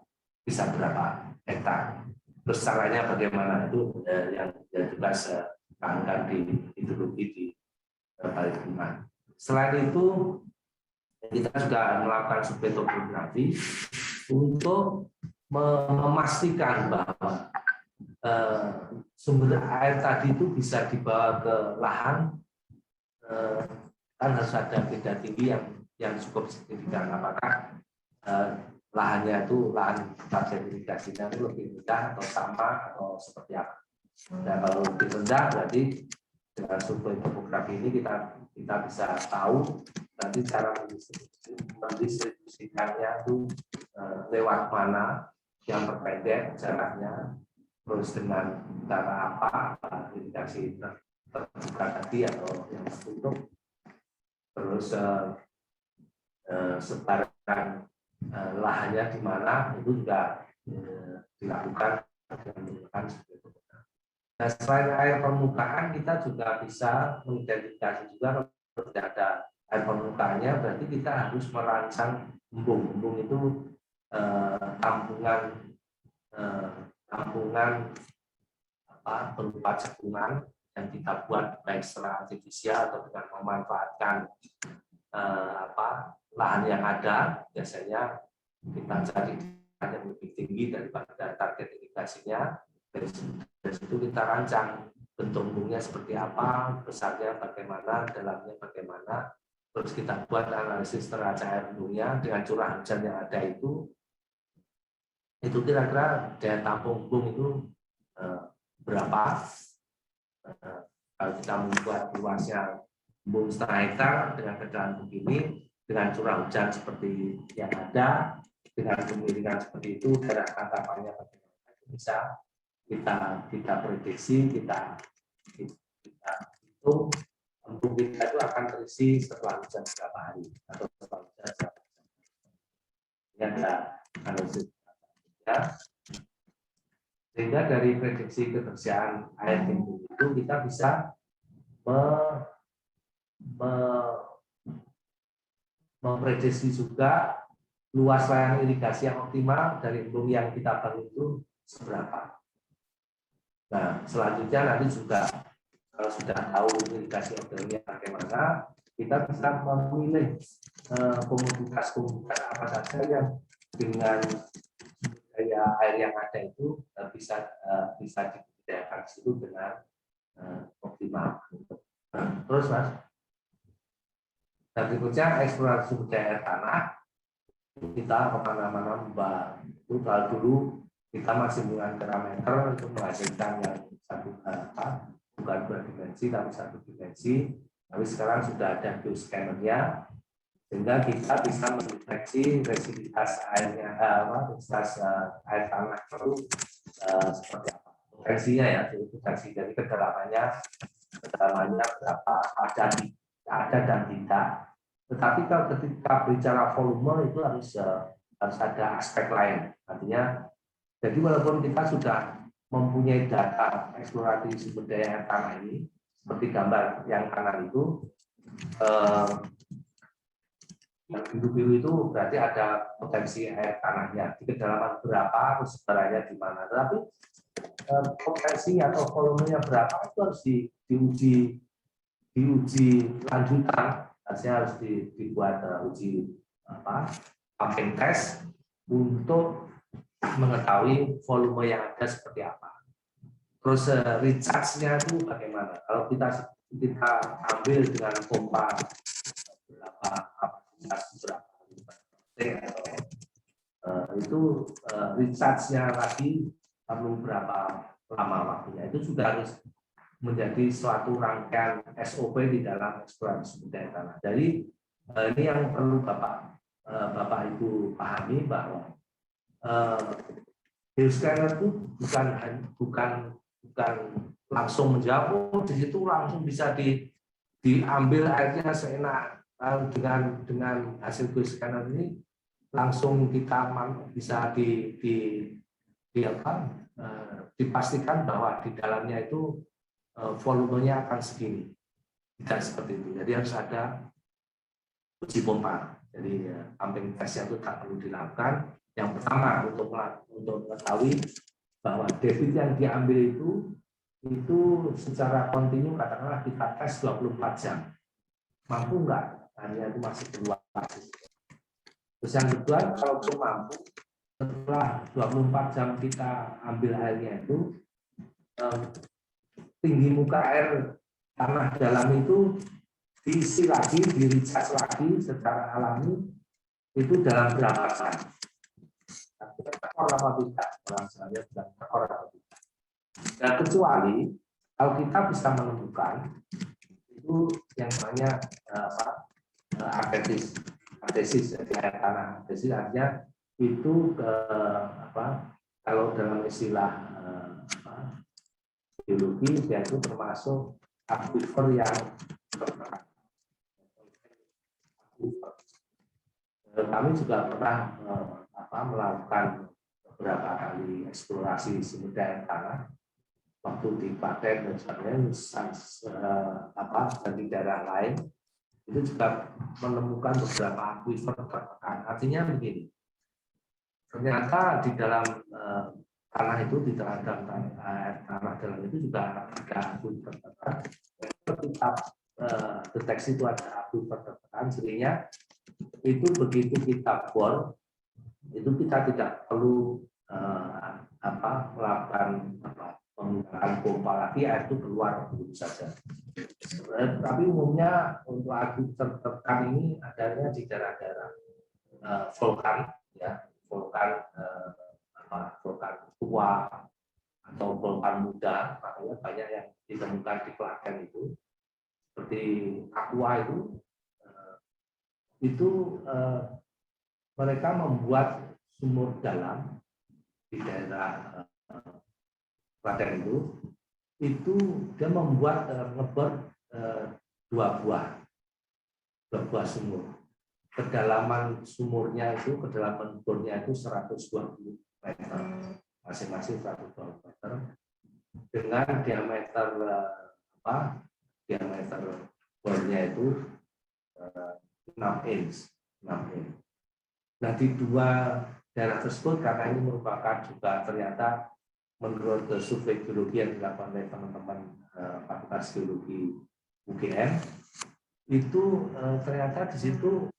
berapa hektar. Terus caranya bagaimana itu yang juga sekarang di hidrologi di Balai Lingkungan. Selain itu kita juga melakukan survei topografi untuk memastikan bahwa sumber air tadi itu bisa dibawa ke lahan, kan harus ada beda tinggi yang cukup signifikan. Apakah lahannya itu lahan target irigasinya itu lebih rendah atau sama atau seperti apa? Dan kalau lebih rendah berarti dengan survei topografi ini kita bisa tahu nanti cara mendistribusikannya itu lewat mana yang terpendek jaraknya, terus dengan cara apa irigasi terbuka tadi atau yang tertutup, terus sebaran lahannya di mana itu juga dilakukan dengan menggunakan survei topografi. Nah, selain air permukaan kita juga bisa mengidentifikasi juga kalau tidak ada air permukaannya, berarti kita harus merancang embung. Embung itu tampungan berupa cekungan yang kita buat baik secara artifisial atau dengan memanfaatkan lahan yang ada. Biasanya kita cari yang lebih tinggi daripada target irigasinya. Dari situ kita rancang bentuk embungnya seperti apa, besarnya bagaimana, dalamnya bagaimana, terus kita buat analisis neraca air embungnya dengan curah hujan yang ada itu kira-kira daya tampung embung itu berapa. Kalau kita membuat luasnya embung setengah hektar dengan kedalaman begini, dengan curah hujan seperti yang ada, dengan kemiringan seperti itu, daerah tangkapannya bisa kita prediksi, kita hitung embung kita itu akan terisi setelah hujan berapa hari atau setelah hujan berapa jam. Ini ada analisis ya. Sehingga dari prediksi ketersediaan air di embung itu kita bisa memprediksi juga luas layanan irigasi yang optimal dari embung yang kita bangun itu seberapa. Nah, selanjutnya nanti juga kalau sudah tahu irigasi optimalnya bagaimana, kita bisa memilih komoditas-komoditas apa saja yang dengan daya air yang ada itu bisa dibudidayakan di situ dengan optimal. Terus Mas, dan berikutnya eksplorasi sumber daya air tanah. Kita kemana-mana mbak itu kalau dulu kita masih menggunakan parameter untuk menghasilkan yang bukan 2 dimensi tapi 1 dimensi. Tapi sekarang sudah ada geoscannernya, sehingga kita bisa mendeteksi residivitas airnya, residivitas air tanah itu seperti apa potensinya ya, potensi dari kedalamannya berapa, ada dan tidak. Tetapi kalau ketika bicara volume itu harus ada aspek lain. Artinya, jadi walaupun kita sudah mempunyai data eksplorasi sumber daya air tanah ini, seperti gambar yang kanan itu, yang biru-biru itu berarti ada potensi air tanahnya di kedalaman berapa, sebenarnya di mana. Tetapi potensi atau volumenya berapa itu harus diuji lanjutan. Artinya harus dibuat uji pumping test untuk mengetahui volume yang ada seperti apa. Terus recharge-nya itu bagaimana? Kalau kita ambil dengan pompa berapa itu recharge-nya lagi perlu berapa lama waktunya. Itu sudah harus menjadi suatu rangkaian SOP di dalam eksplorasi sumber daya tanah. Jadi ini yang perlu Bapak Ibu pahami bahwa geoscanner itu bukan langsung menjawab, di situ langsung bisa diambil airnya seenak. Dengan hasil geoscanner ini langsung kita bisa dipastikan bahwa di dalamnya itu volumenya akan segini, tidak seperti itu. Jadi harus ada uji pompa. Jadi pumping test itu tak perlu dilakukan. Yang pertama untuk mengetahui bahwa debit yang diambil itu secara kontinu katakanlah kita tes 24 jam. Mampu enggak? Hanya itu masih keluar. Terus yang kedua, kalau mampu setelah 24 jam kita ambil airnya itu tinggi muka air tanah dalam itu diisi lagi, di-recharge lagi secara alami itu dalam berapa jam? Tekor apa tidak? Saya sudah tekor apa tidak? Dan kecuali kalau kita bisa menemukan itu yang namanya atesis dari air tanah. Atesis artinya itu kalau dalam istilah biologi dia itu termasuk aquifer yang berperan. Kami juga pernah melakukan beberapa kali eksplorasi sumber daya tanah waktu di Klaten dan sebagainya dan di daerah lain itu juga menemukan beberapa aquifer tertekan. Artinya begini, ternyata di dalam tanah itu, di dalam tanah dalam itu juga ada aquifer tertekan. Ketika deteksi itu ada aquifer tertekan, sehingga itu begitu kita bor, itu kita tidak perlu melakukan penggunaan pompa lagi, air itu keluar begitu saja. Tapi umumnya untuk abu tertekan ini adanya di daerah-daerah vulkan, ya, vulkan vulkan tua atau vulkan muda, makanya banyak yang ditemukan di Klaten itu, seperti Aqua itu mereka membuat sumur dalam di daerah Klaten itu dia membuat ngebor dua buah sumur. Kedalaman sumurnya itu, kedalaman bornya itu 120 meter, masing-masing 120 meter, dengan diameter diameter bornya itu 6 inch. Nah, di dua daerah tersebut, karena ini merupakan juga ternyata menurut survei geologi yang dilakukan oleh teman-teman Fakultas Geologi UGM, itu ternyata di situ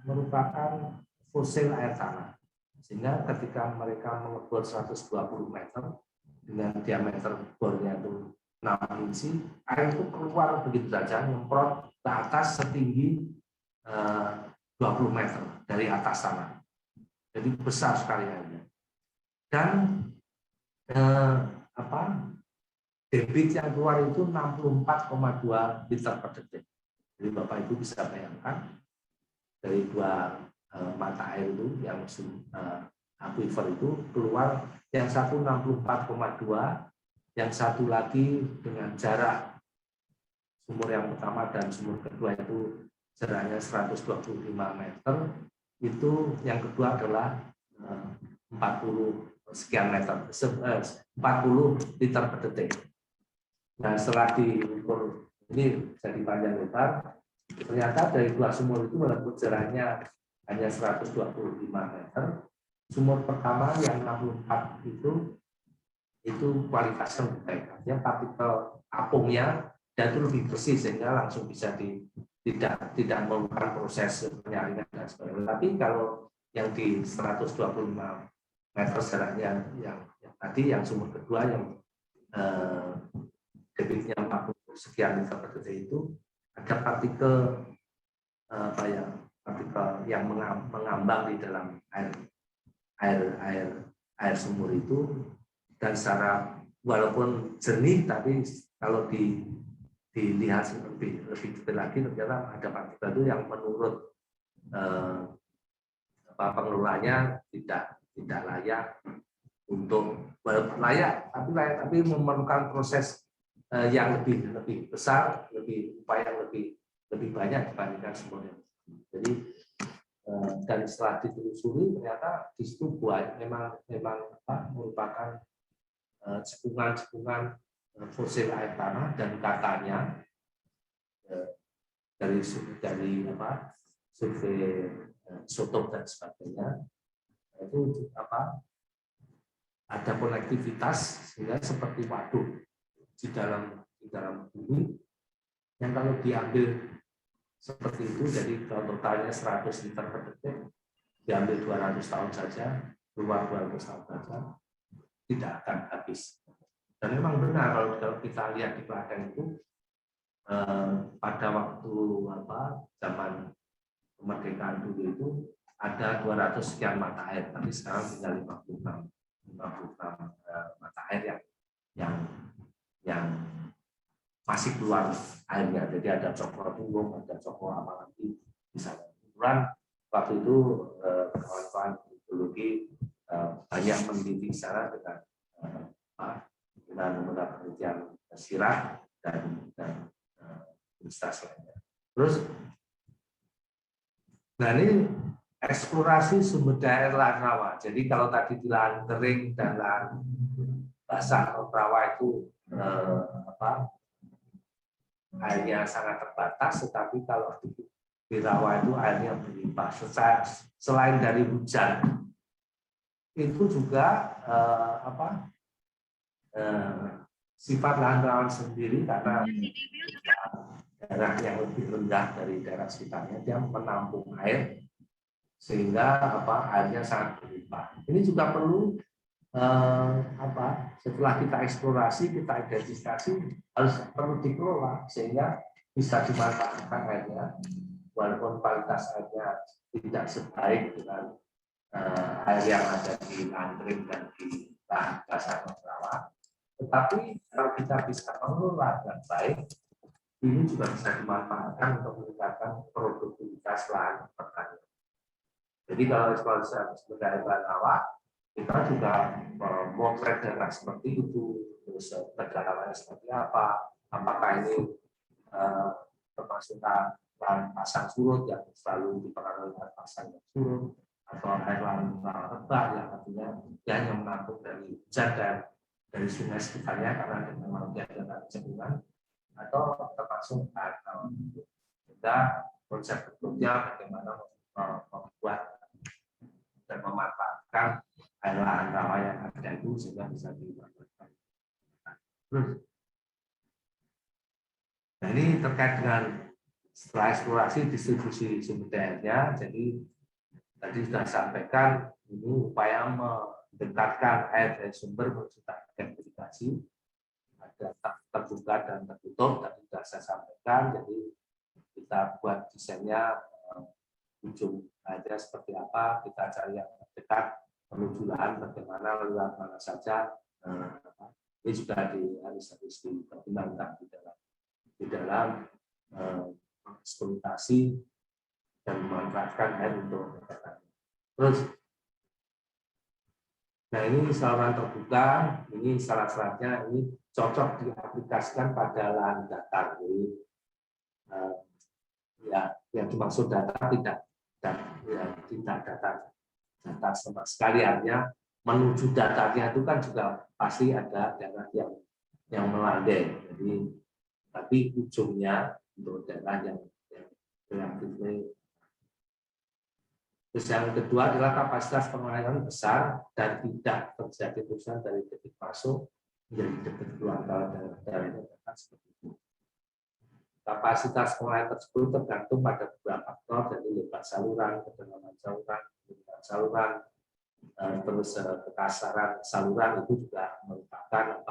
merupakan fosil air tanah. Sehingga ketika mereka mengebor 120 meter dengan diameter bornya itu 6 inci, air itu keluar begitu saja, nyemprot ke atas setinggi 20 meter dari atas tanah. Jadi besar sekali airnya. Dan debit yang keluar itu 64,2 liter per detik. Jadi Bapak Ibu bisa bayangkan dari dua mata air itu yang aquifer itu keluar, yang satu 64,2, yang satu lagi dengan jarak sumur yang pertama dan sumur kedua itu jaraknya 125 meter, itu yang kedua adalah 40 sekian meter, 40 liter per detik. Nah, setelah diukur ini jadi panjang lebar, ternyata dari dua sumur itu walaupun jaraknya hanya 125 meter, sumur pertama yang 64 itu kualitasnya lebih baik. Artinya partikel apungnya dan itu lebih bersih sehingga langsung bisa tidak memerlukan proses penyaringan dan sebagainya. Tapi kalau yang di 125 meter jaraknya yang tadi, yang sumur kedua yang debitnya 40 sekian liter per detik itu, ada partikel partikel yang mengambang di dalam air sumur itu, dan secara walaupun jernih tapi kalau dilihat lebih detail lagi ternyata ada partikel itu yang menurut pengelolanya tidak layak untuk layak tapi memerlukan proses yang lebih besar, upaya yang lebih banyak dibandingkan sumur yang. Jadi dan setelah ditelusuri ternyata di situ memang merupakan cekungan fosil air tanah, dan katanya dari survei isotop dan sebagainya itu ada konektivitas sehingga seperti waduk di dalam bumi yang kalau diambil seperti itu, jadi kalau totalnya 100 liter per detik, diambil 200 tahun saja, keluar 200 tahun saja, tidak akan habis. Dan memang benar kalau kita lihat di Klaten itu pada waktu zaman kemerdekaan dulu itu ada 200 sekian mata air, tapi sekarang tinggal 56 mata air yang masih keluar airnya. Jadi ada Cokro Tunggung, ada Cokro apalagi misalnya. Kemudian waktu itu kawan-kawan geologi banyak meneliti secara dengan menggunakan penelitian sirat dan universitas lainnya. Terus, nah ini eksplorasi sumber daya lahan rawa. Jadi kalau tadi di lahan kering dan lahan basah atau rawa itu airnya sangat terbatas, tetapi kalau di rawa itu airnya berlimpah. Selain dari hujan, itu juga sifat lahan rawa sendiri, karena daerah yang lebih rendah dari daerah sekitarnya, dia menampung air sehingga airnya sangat berlimpah. Ini juga perlu setelah kita eksplorasi, kita identifikasi, harus perlu dikelola sehingga bisa dimanfaatkan airnya, walaupun kualitas airnya tidak sebaik dengan air yang ada di Antrim dan di dasar rawa. Tetapi kalau kita bisa mengelola dengan baik, ini juga bisa dimanfaatkan untuk meningkatkan produktivitas lahan pertanian. Jadi kalau eksplorasi sumber daya bahan rawa, kita juga memotret data seperti itu, terus perjalanan seperti apa, apakah ini termasuk lahan pasang surut yang selalu dipengaruhi oleh pasang yang surut, atau air lahan rebah yang artinya hanya menampung dari hujan dan dari sungai sekitarnya karena memang dia ada cekungan, atau termasuk air laut. Sehingga konsep berikutnya bagaimana membuat dan memanfaatkan air lahan rawa yang ada itu sehingga bisa dimanfaatkan. Nah, ini terkait dengan setelah eksplorasi distribusi sumber dayanya. Jadi tadi sudah sampaikan ini upaya mendekatkan air dari sumber menuju target irigasi, ada terbuka dan tertutup. Tadi sudah saya sampaikan. Jadi kita buat desainnya ujung aja seperti apa, kita cari yang dekat menuju lahan bagaimana, lewat mana saja. Ini juga harus dipertimbangkan di dalam eksploitasi dan memanfaatkan air untuk petani. Terus, nah ini saluran terbuka, ini syarat-syaratnya ini cocok diaplikasikan pada lahan datar. Jadi, ya yang dimaksud datar tidak data sama sekali, artinya menuju datarnya itu kan juga pasti ada daerah yang melandai. Jadi tapi ujungnya untuk daerah yang relatif. Terus yang kedua adalah kapasitas pengolahan besar dan tidak terjadi perusahaan dari titik masuk menjadi titik keluar daerahnya seperti itu. Kapasitas pengolahan tersebut tergantung pada beberapa faktor, dari lebar saluran, kedalaman saluran, kelembapan saluran, terus kekasaran saluran itu juga merupakan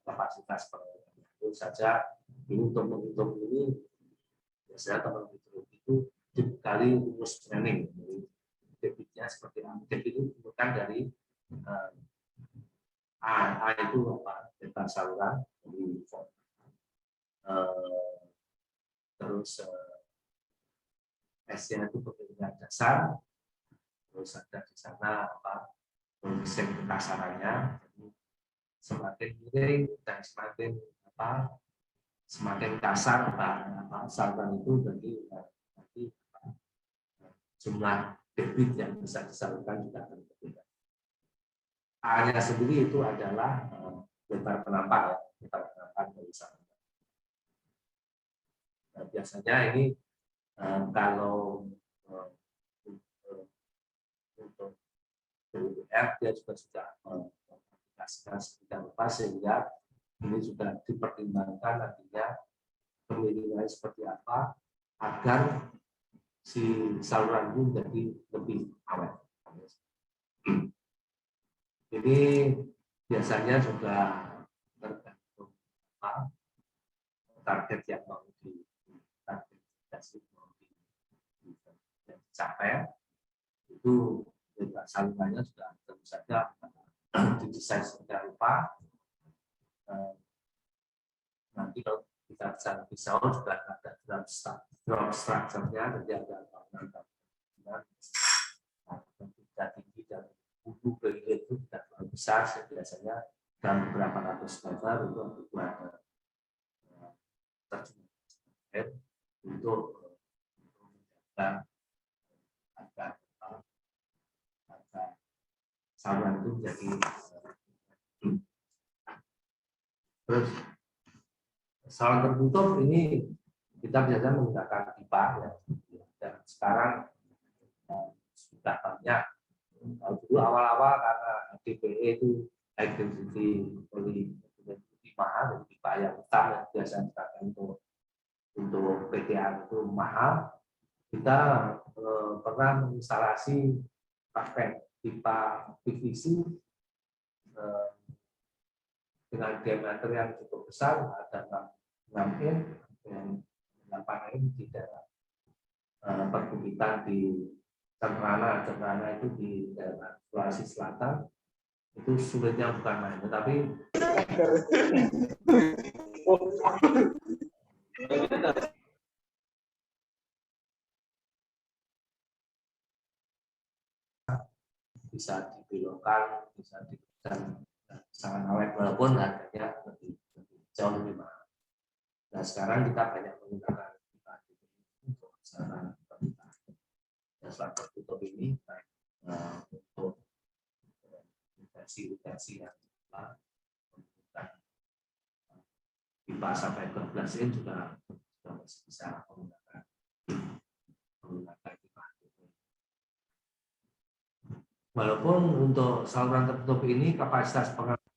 kapasitas pengolahan. Tentu saja ini untuk menghitung ini biasanya teman-teman itu dikali rumus planning. Debitnya seperti apa? Debit itu bukan dari A itu apa? Lebar saluran, terus S-nya itu kepentingan dasar, terus ada di sana apa mesin kekasarannya, jadi semakin miring dan semakin kasar saluran itu, jadi nanti jumlah debit yang bisa disalurkan juga akan berbeda. A-nya sendiri itu adalah lebar penampak, lebar penampak dari saluran. Nah, biasanya ini kalau untuk BUR dia juga sudah mengaplikasikan sedemikian rupa sehingga ini sudah dipertimbangkan nantinya pemilihannya seperti apa agar si saluran itu menjadi lebih awet. Ini biasanya juga tergantung target yang mau dicapai, itu salurannya sudah tentu saja didesain secara rupa. Nanti kalau kita bicara pisau juga ada drop structure-nya, jadi ada bangunan tinggi dan buku beli itu tidak terlalu besar, biasanya dalam beberapa ratus meter itu buat terjun untuk menjaga agar saluran itu menjadi terus saluran tertutup ini kita biasanya menggunakan pipa ya, dan sekarang sudah banyak. Dulu awal-awal karena DPE itu high density polyethylene mahal, pipa yang hitam yang biasa digunakan untuk PTA itu mahal. Kita pernah menginstalasi pakai pipa PVC dengan diameter yang cukup besar, ada 6 in dan 8 in di daerah perbukitan di Cemrana. Cemrana itu di daerah Sulawesi Selatan. Itu sulitnya bukan main, tetapi bisa dibelokkan, bisa diberikan sangat awet walaupun harganya jauh lebih mahal. Nah sekarang kita banyak menggunakan untuk sarana perpipaan. Dan setelah tertutup ini untuk intensi yang menggunakan pipa sampai 12 in juga masih bisa menggunakan pipa. Walaupun untuk saluran tertutup ini kapasitas pengangkut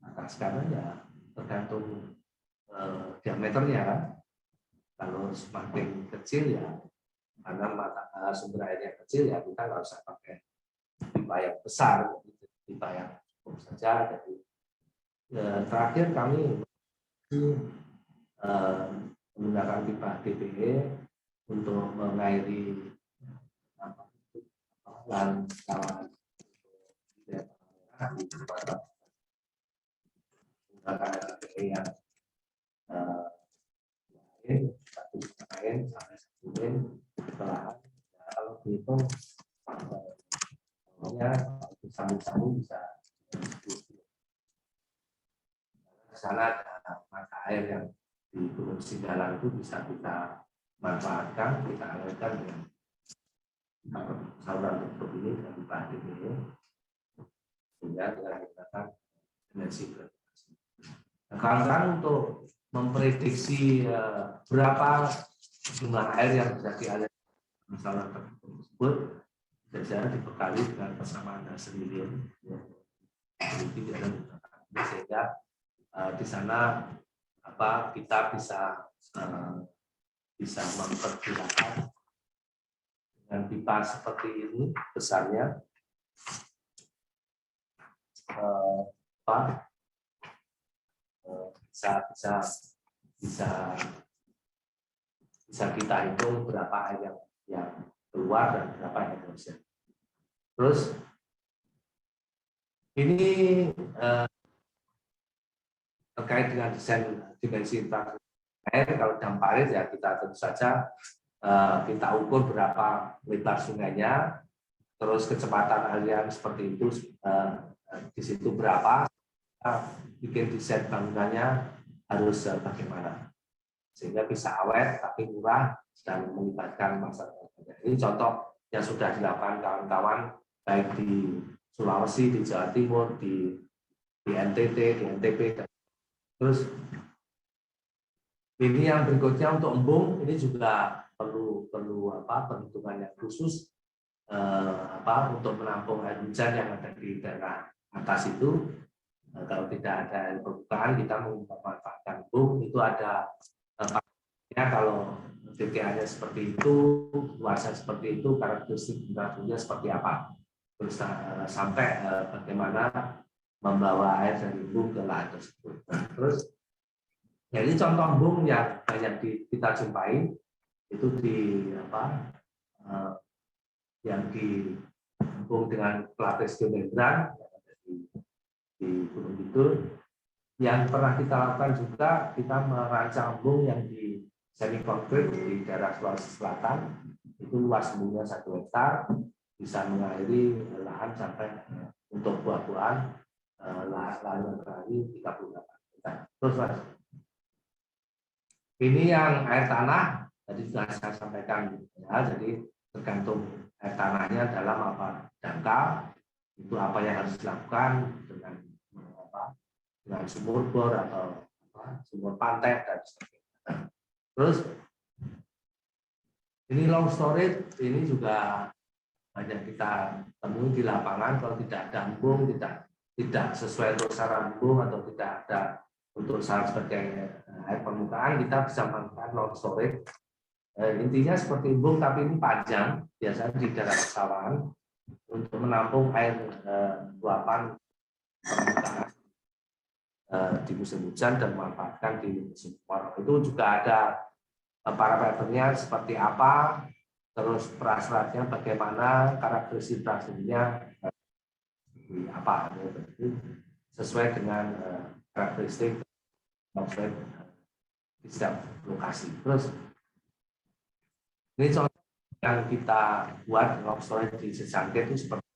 atas karena ya tergantung diameternya kan. Kalau semakin kecil ya karena sumber airnya kecil ya kita nggak usah pakai pipa yang besar, pipa yang cukup saja. Jadi terakhir kami menggunakan pipa DPE untuk mengairi lahan menggunakan DPE yang lain sampai 1 in lahan. Kalau dihitung sambung-sambung bisa di sana ada mata air yang di Gunung Singgalang itu bisa kita manfaatkan, kita alirkan dengan saluran tertutup ini dengan pipa DPE sehingga dengan menggunakan dimensi gravitasi. Nah, kawan-kawan untuk memprediksi berapa jumlah air yang bisa dialirkan saluran tertutup tersebut, biasanya dibekali dengan persamaan Dasrillion, sehingga di sana kita bisa memperkirakan dengan pipa seperti ini besarnya bisa kita hitung berapa air yang keluar dan berapa yang bersih. Terus ini terkait dengan desain dimensi air, kalau dam parit ya kita tentu saja kita ukur berapa lebar sungainya, terus kecepatan aliran seperti itu di situ berapa, kita bikin desain bangunannya harus bagaimana sehingga bisa awet tapi murah dan melibatkan masyarakat. Ini contoh yang sudah dilakukan kawan-kawan baik di Sulawesi, di Jawa Timur, di NTT, di NTB. Terus ini yang berikutnya untuk embung, ini juga perlu perhitungan yang khusus untuk menampung air hujan yang ada di daerah atas itu. Kalau tidak ada air permukaan, kita memanfaatkan embung. Itu ada kalau DTA-nya seperti itu, luasnya seperti itu, karakteristik temperaturnya seperti apa. Terus sampai bagaimana membawa air dari embung ke lahan tersebut. Terus jadi contoh embung yang banyak kita jumpai itu yang embung dengan pelapis geomembran di Gunung Kidul. Yang pernah kita lakukan juga, kita merancang embung yang di semi konkret di daerah Sulawesi Selatan. Itu luas embungnya 1 hektar, bisa mengairi lahan sampai untuk buah-buahan lahan yang terakhir 38 hektar. Terus Mas, ini yang air tanah tadi sudah saya sampaikan ya, jadi tergantung air tanahnya dalam dangkal itu apa yang harus dilakukan dengan sumur bor atau sumur pantai dan sebagainya. Terus ini long storage ini juga banyak kita temui di lapangan. Kalau tidak ada embung, tidak sesuai untuk saran embung atau tidak ada untuk saran sebagai air permukaan, kita bisa menggunakan long storage. Intinya seperti embung tapi ini panjang, biasanya di daerah persawahan untuk menampung air luapan permukaan di musim hujan dan memanfaatkan di musim kemarau. Itu juga ada parameternya seperti apa, terus prasyaratnya bagaimana, karakteristik praksisnya apa, sesuai dengan karakteristik lobster di setiap lokasi. Terus ini contoh yang kita buat lobster di Sejangkit itu seperti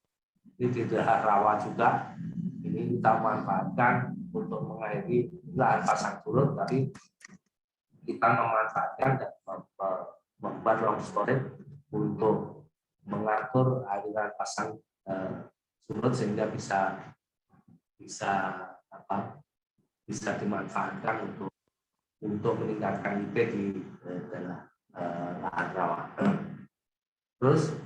ini, di daerah rawa juga. Ini kita manfaatkan untuk mengairi lahan pasang surut, tapi kita memanfaatkan dan membuat lobster untuk mengatur aliran pasang surut sehingga bisa dimanfaatkan untuk meningkatkan IP di daerah lahan rawa. Terus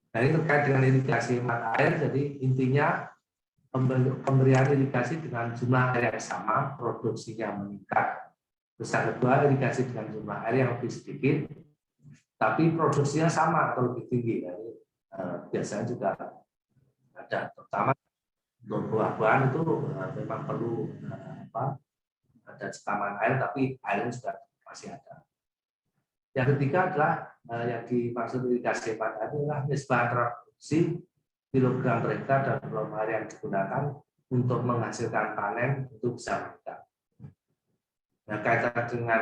ini terkait dengan irigasi mata air, jadi intinya pemberian irigasi dengan jumlah air yang sama, produksinya meningkat. Terus yang kedua, irigasi dengan jumlah air yang lebih sedikit, tapi produksinya sama atau lebih tinggi. Jadi, biasanya juga ada, terutama untuk buah-buahan itu memang perlu ada sekaman air, tapi airnya juga masih ada. Yang ketiga adalah yang dimaksud irigasi hemat air adalah nisbah antara produksi kilogram per hektar dan volume air yang digunakan untuk menghasilkan panen itu bisa meningkat. Nah, kaitan dengan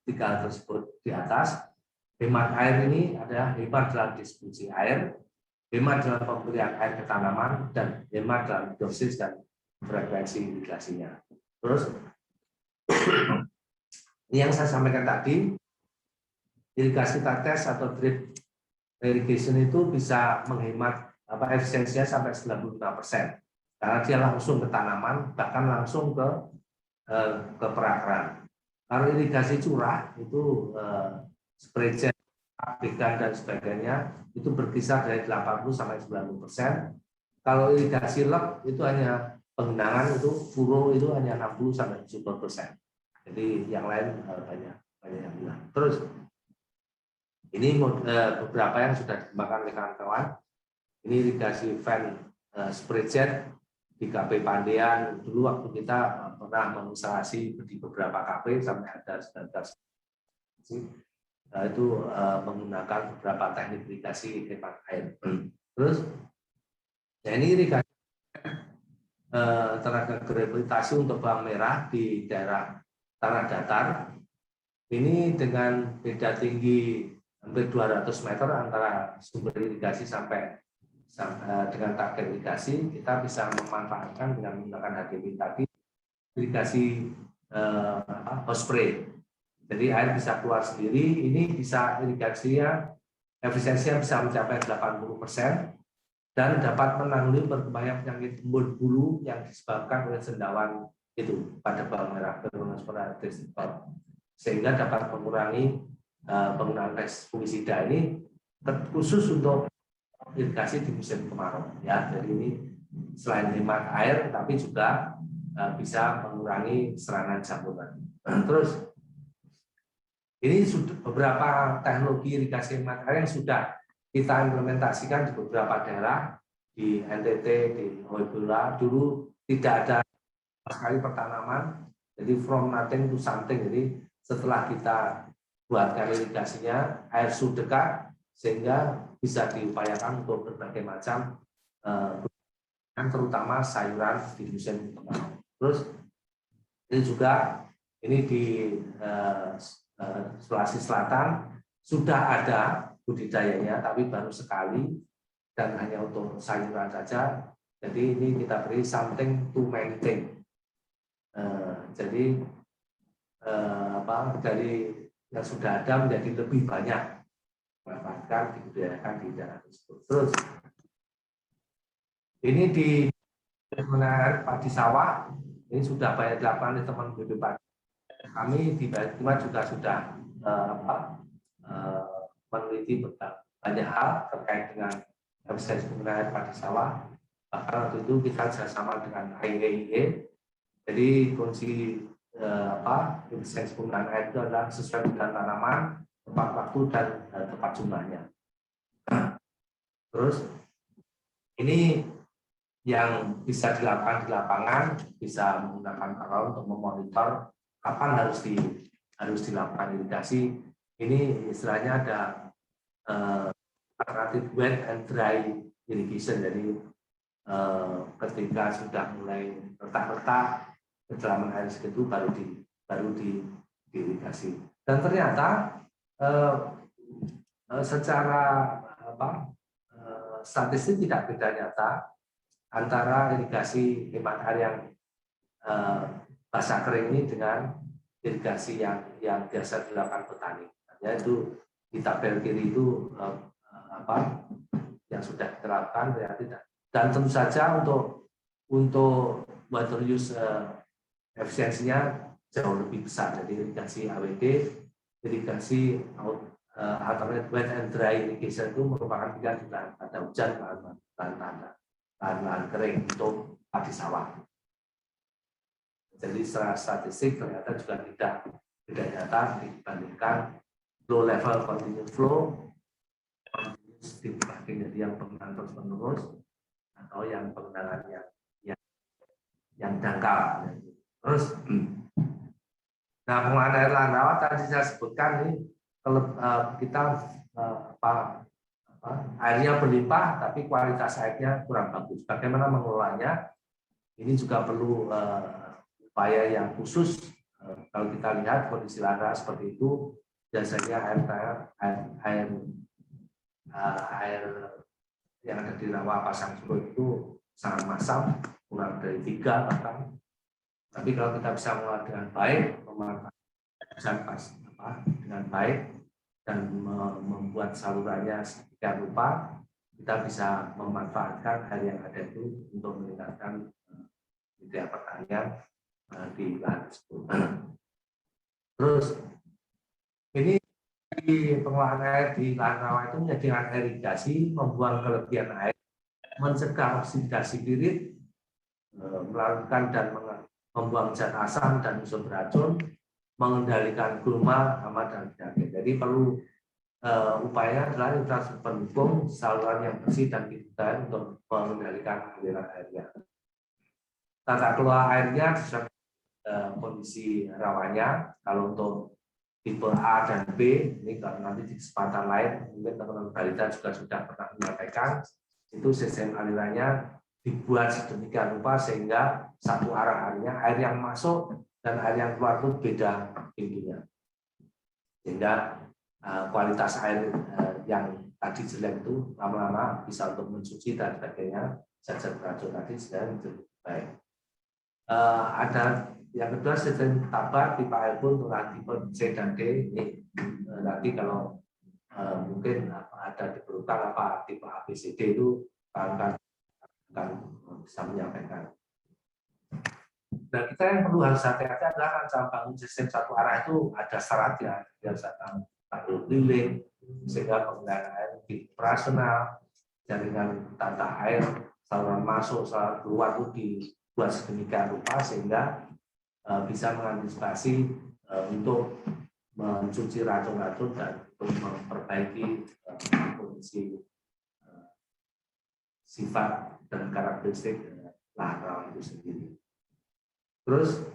tiga hal tersebut di atas, hemat air ini adalah hemat dalam distribusi air, hemat dalam pemberian air ke tanaman, dan hemat dalam dosis dan frekuensi irigasinya. Terus, ini yang saya sampaikan tadi, irigasi tetes atau drip irrigation itu bisa menghemat efisiensinya sampai 95%, karena dia langsung ke tanaman, bahkan langsung ke perakaran. Kalau irigasi curah itu spray jet, aplikan dan sebagainya itu berkisar dari 80 sampai 90%. Kalau irigasi lek itu hanya pengenangan, itu furrow itu hanya 60 sampai 70%. Jadi yang lain banyak yang hilang. Terus ini beberapa yang sudah dikembangkan oleh kawan-kawan. Ini irigasi fan spray jet di KP Pandean. Dulu waktu kita pernah menginstalasi di beberapa KP sampai ada 19. Itu menggunakan beberapa teknik irigasi hemat air. Terus, ya ini irigasi tenaga gravitasi untuk bawang merah di daerah tanah datar. Ini dengan beda tinggi hampir 200 meter antara sumber irigasi sampai dengan target irigasi, kita bisa memanfaatkan dengan menggunakan HDP tadi irigasi hose spray. Jadi air bisa keluar sendiri. Ini bisa irigasinya efisiensinya bisa mencapai 80% dan dapat menangani berkembangnya penyakit embun bulu yang disebabkan oleh sendawan itu pada bawang merah sehingga dapat mengurangi penggunaan pestisida ini khusus untuk irigasi di musim kemarau. Ya, jadi ini selain hemat air, tapi juga bisa mengurangi serangan jamur. Terus ini sudah beberapa teknologi irigasi hemat air yang sudah kita implementasikan di beberapa daerah di NTT, di Hoibula. Dulu tidak ada sekali pertanaman, jadi from nothing to something. Jadi setelah kita buatkan irigasinya, air sudah dekat sehingga bisa diupayakan untuk berbagai macam terutama sayuran di musim kemarau. Terus ini juga di Sulawesi Selatan sudah ada budidayanya, tapi baru sekali dan hanya untuk sayuran saja. Jadi ini kita beri something to maintain. Jadi dari yang sudah ada menjadi lebih banyak, manfaatkan, dibudidayakan di daerah tersebut. Terus ini di mengenai padi sawah, ini sudah banyak dilakukan oleh teman BPPAD. Kami di Baitima juga sudah meneliti banyak hal terkait dengan efisiensi penggunaan padi sawah. Bahkan waktu itu kita bersama dengan IAEA. Jadi kunci efisiensi penggunaan air itu adalah sesuai dengan tanaman, tepat waktu dan tepat jumlahnya. Terus ini yang bisa dilakukan di lapangan, bisa menggunakan drone untuk memonitor kapan harus dilakukan irigasi. Ini istilahnya ada alternatif wet and dry irrigation. Jadi ketika sudah mulai retak-retak kedalaman air segitu baru diirigasi. Dan ternyata secara statistik tidak beda nyata antara irigasi hemat air yang basah kering ini dengan irigasi yang biasa dilakukan petani. Yaitu di tabel kiri itu yang sudah diterapkan tidak. Dan tentu saja untuk water use efisiensinya jauh lebih besar. Jadi irigasi AWD, irigasi alternative wet and dry irrigation itu merupakan pilihan di lahan pada hujan, lahan kering untuk padi sawah. Jadi secara statistik ternyata juga tidak nyata dibandingkan low level continuous flow, continuous deep packing, jadi yang pengenalan terus menerus, atau yang pengenalan yang dangkal. Terus, nah pengolahan air lahan rawa tadi saya sebutkan ini kita airnya berlimpah tapi kualitas airnya kurang bagus. Bagaimana mengelolanya? Ini juga perlu upaya yang khusus. Kalau kita lihat kondisi lahan rawa seperti itu, biasanya air yang ada di rawa pasang surut itu sangat masam, kurang dari 3 bahkan. Tapi kalau kita bisa mengolah dengan baik, memanfaatkan dengan baik dan membuat salurannya sedemikian rupa, kita bisa memanfaatkan air yang ada itu untuk meningkatkan budaya pertanian di lahan tersebut. Terus ini pengolahan air di lahan rawa itu menyediakan irigasi, membuang kelebihan air, mencegah oksidasi pirit, melakukan dan membuang zat asam dan unsur beracun, mengendalikan gulma, hama dan penyakit. Jadi perlu upaya adalah infrastruktur pendukung saluran yang bersih dan dibutuhkan untuk mengendalikan aliran airnya. Tata kelola airnya sesuai kondisi rawanya. Kalau untuk tipe A dan B, ini kalau nanti di kesempatan lain, mungkin teman-teman balita juga sudah pernah menyampaikan, itu sistem alirannya dibuat sedemikian rupa sehingga satu arah airnya, air yang masuk dan air yang keluar itu beda tingginya. Sehingga kualitas air yang tadi jelek itu lama-lama bisa untuk mencuci dan sebagainya, zat-zat beracun tadi sudah lebih baik. Ada yang kedua sistem tabar tipe air pun untuk tipe C dan D. Ini nanti kalau mungkin ada diperlukan tipe A, B, C, D itu akan bisa menyampaikan. Dan kita yang perlu harus hati-hati adalah rancangan bangun sistem satu arah itu ada syaratnya, berdasarkan tanggul keliling, sehingga penggunaan air lebih operasional, jaringan tata air, saluran masuk, saluran keluar itu dibuat sedemikian rupa sehingga bisa mengantisipasi untuk mencuci racun-racun dan untuk memperbaiki kondisi sifat dan karakteristik lahan rawa itu sendiri. Terus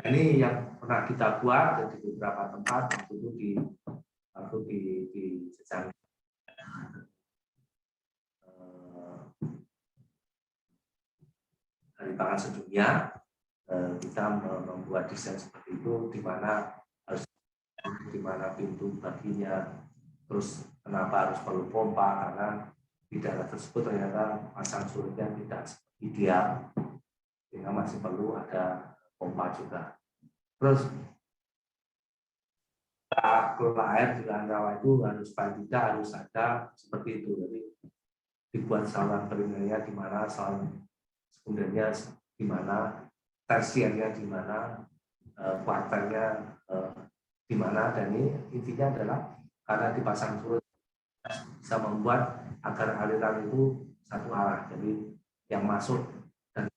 ini yang pernah kita buat di beberapa tempat waktu di Jejang Hari Pangan Sedunia, kita membuat desain seperti itu, di mana pintu baginya, terus kenapa harus perlu pompa, karena di daerah tersebut ternyata pasang surutnya tidak ideal, sehingga masih perlu ada pompa juga. Terus kelola air di lahan rawa itu harus paling tidak harus ada seperti itu. Jadi dibuat saluran primernya di mana, saluran sekundernya di mana, tersiernya di mana, kuarternya di mana, dan ini intinya adalah karena dipasang surut bisa membuat agar aliran itu satu arah, jadi yang masuk dan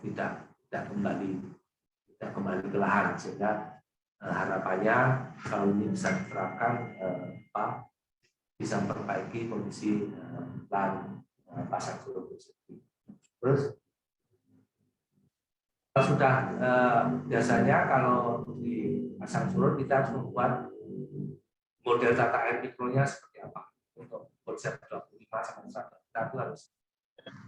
tidak kembali ke lahan, sehingga harapannya kalau ini bisa diterapkan bisa memperbaiki kondisi lahan pasang surut tersebut. Terus sudah biasanya kalau di pasang surut kita harus membuat model tata air mikronya seperti apa. Untuk konsep 25 sampai 100 kita itu harus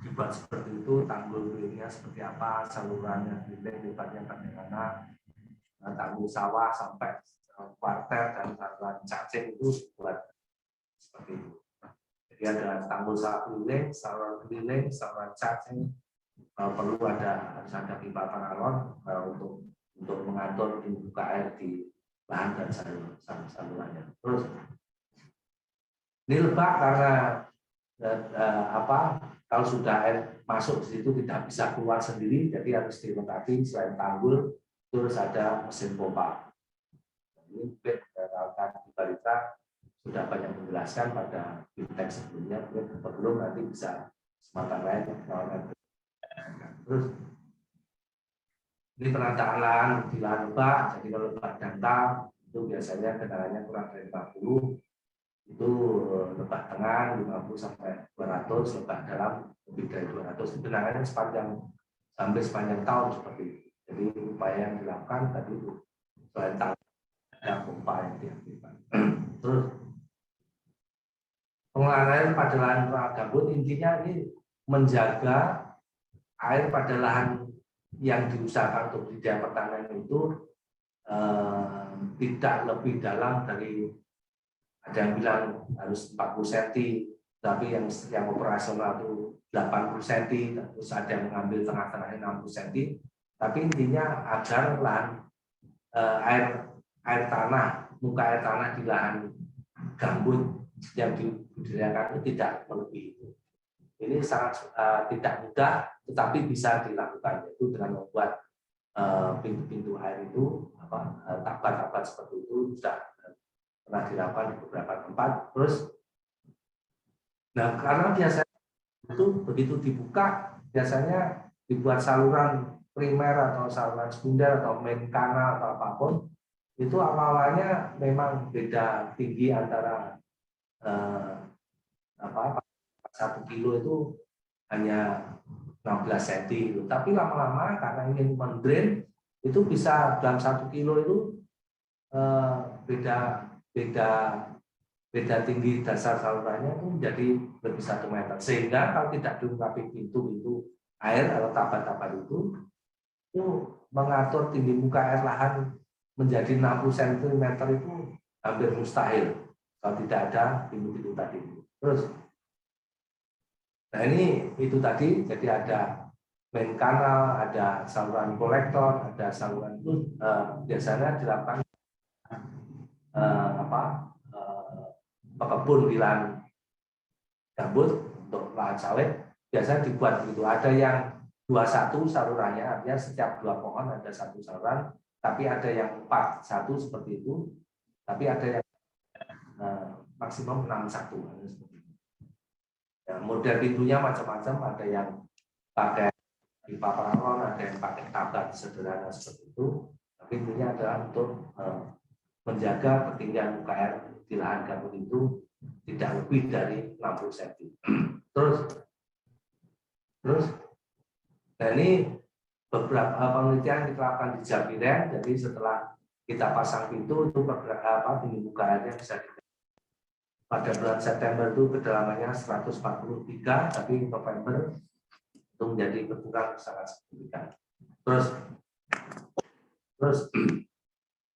dibuat seperti itu, tanggul drilling-nya seperti apa, salurannya drilling lebarnya bagaimana, tanggul sawah sampai kuarter dan saluran cacing itu dibuat seperti itu. Jadi ada tanggul drilling, saluran cacing, perlu harus ada pipa paralon untuk mengatur buka air di lahan dan salurannya. Terus ini Lebak karena kalau sudah air masuk di situ tidak bisa keluar sendiri, jadi harus dilengkapi selain tanggul terus ada mesin pompa. Ini rekan Barita sudah banyak menjelaskan pada BIMTEK sebelumnya, belum nanti bisa semata lain. Terus ini penataan lahan di lahan Lebak, jadi kalau Lebak dangkal itu biasanya kedatangannya kurang dari 40, itu Lebak tengah 50 sampai 200, Lebak dalam lebih dari 200. Kedatangannya sepanjang tahun seperti itu. Jadi upaya yang dilakukan tadi itu selain tahun ada pompa yang diaktifkan. Terus pengelolaan air pada lahan gambut intinya ini menjaga air pada lahan yang diusahakan untuk budidaya pertanian itu tidak lebih dalam dari, ada yang bilang harus 40 cm, tapi yang operasional itu 80 cm, terus ada yang mengambil tengah-tengahnya 60 cm. Tapi intinya agar lahan air tanah, muka air tanah di lahan gambut yang dibudidayakan itu tidak melebihi itu. Ini sangat tidak mudah, tetapi bisa dilakukan, yaitu dengan membuat pintu-pintu air itu, tabat-tabat seperti itu sudah pernah dilakukan di beberapa tempat. Terus, nah karena biasanya itu begitu dibuka, biasanya dibuat saluran primer atau saluran sekunder atau main kanal atau apapun, itu awalnya memang beda tinggi antara 1 kilo itu hanya 16 cm, tapi lama-lama karena ingin mendrain itu bisa dalam 1 kilo itu beda tinggi dasar salurannya itu menjadi lebih 1 meter, sehingga kalau tidak dilengkapi pintu-pintu air atau tabat-tabat itu mengatur tinggi muka air lahan menjadi 60 cm itu hampir mustahil kalau tidak ada pintu-pintu tadi. Terus nah ini itu tadi, jadi ada main kanal, ada saluran kolektor, ada saluran itu biasanya dilakukan pekebun di lahan gambut untuk lahan sawit biasanya dibuat begitu. Ada yang 21 salurannya, artinya setiap 2 pohon ada 1 saluran, tapi ada yang 41 seperti itu, tapi ada yang maksimum 61. Ya, model pintunya macam-macam, ada yang pakai pipa paralon, ada yang pakai tabat sederhana seperti itu. Tapi intinya adalah untuk menjaga ketinggian muka air di lahan gambut itu tidak lebih dari 60 cm. Terus, nah ini beberapa penelitian kita lakukan di Jabiren. Jadi setelah kita pasang pintu itu tinggi muka airnya bisa pada bulan September itu kedalamannya 143, tapi November itu menjadi berkurang sangat signifikan. Terus,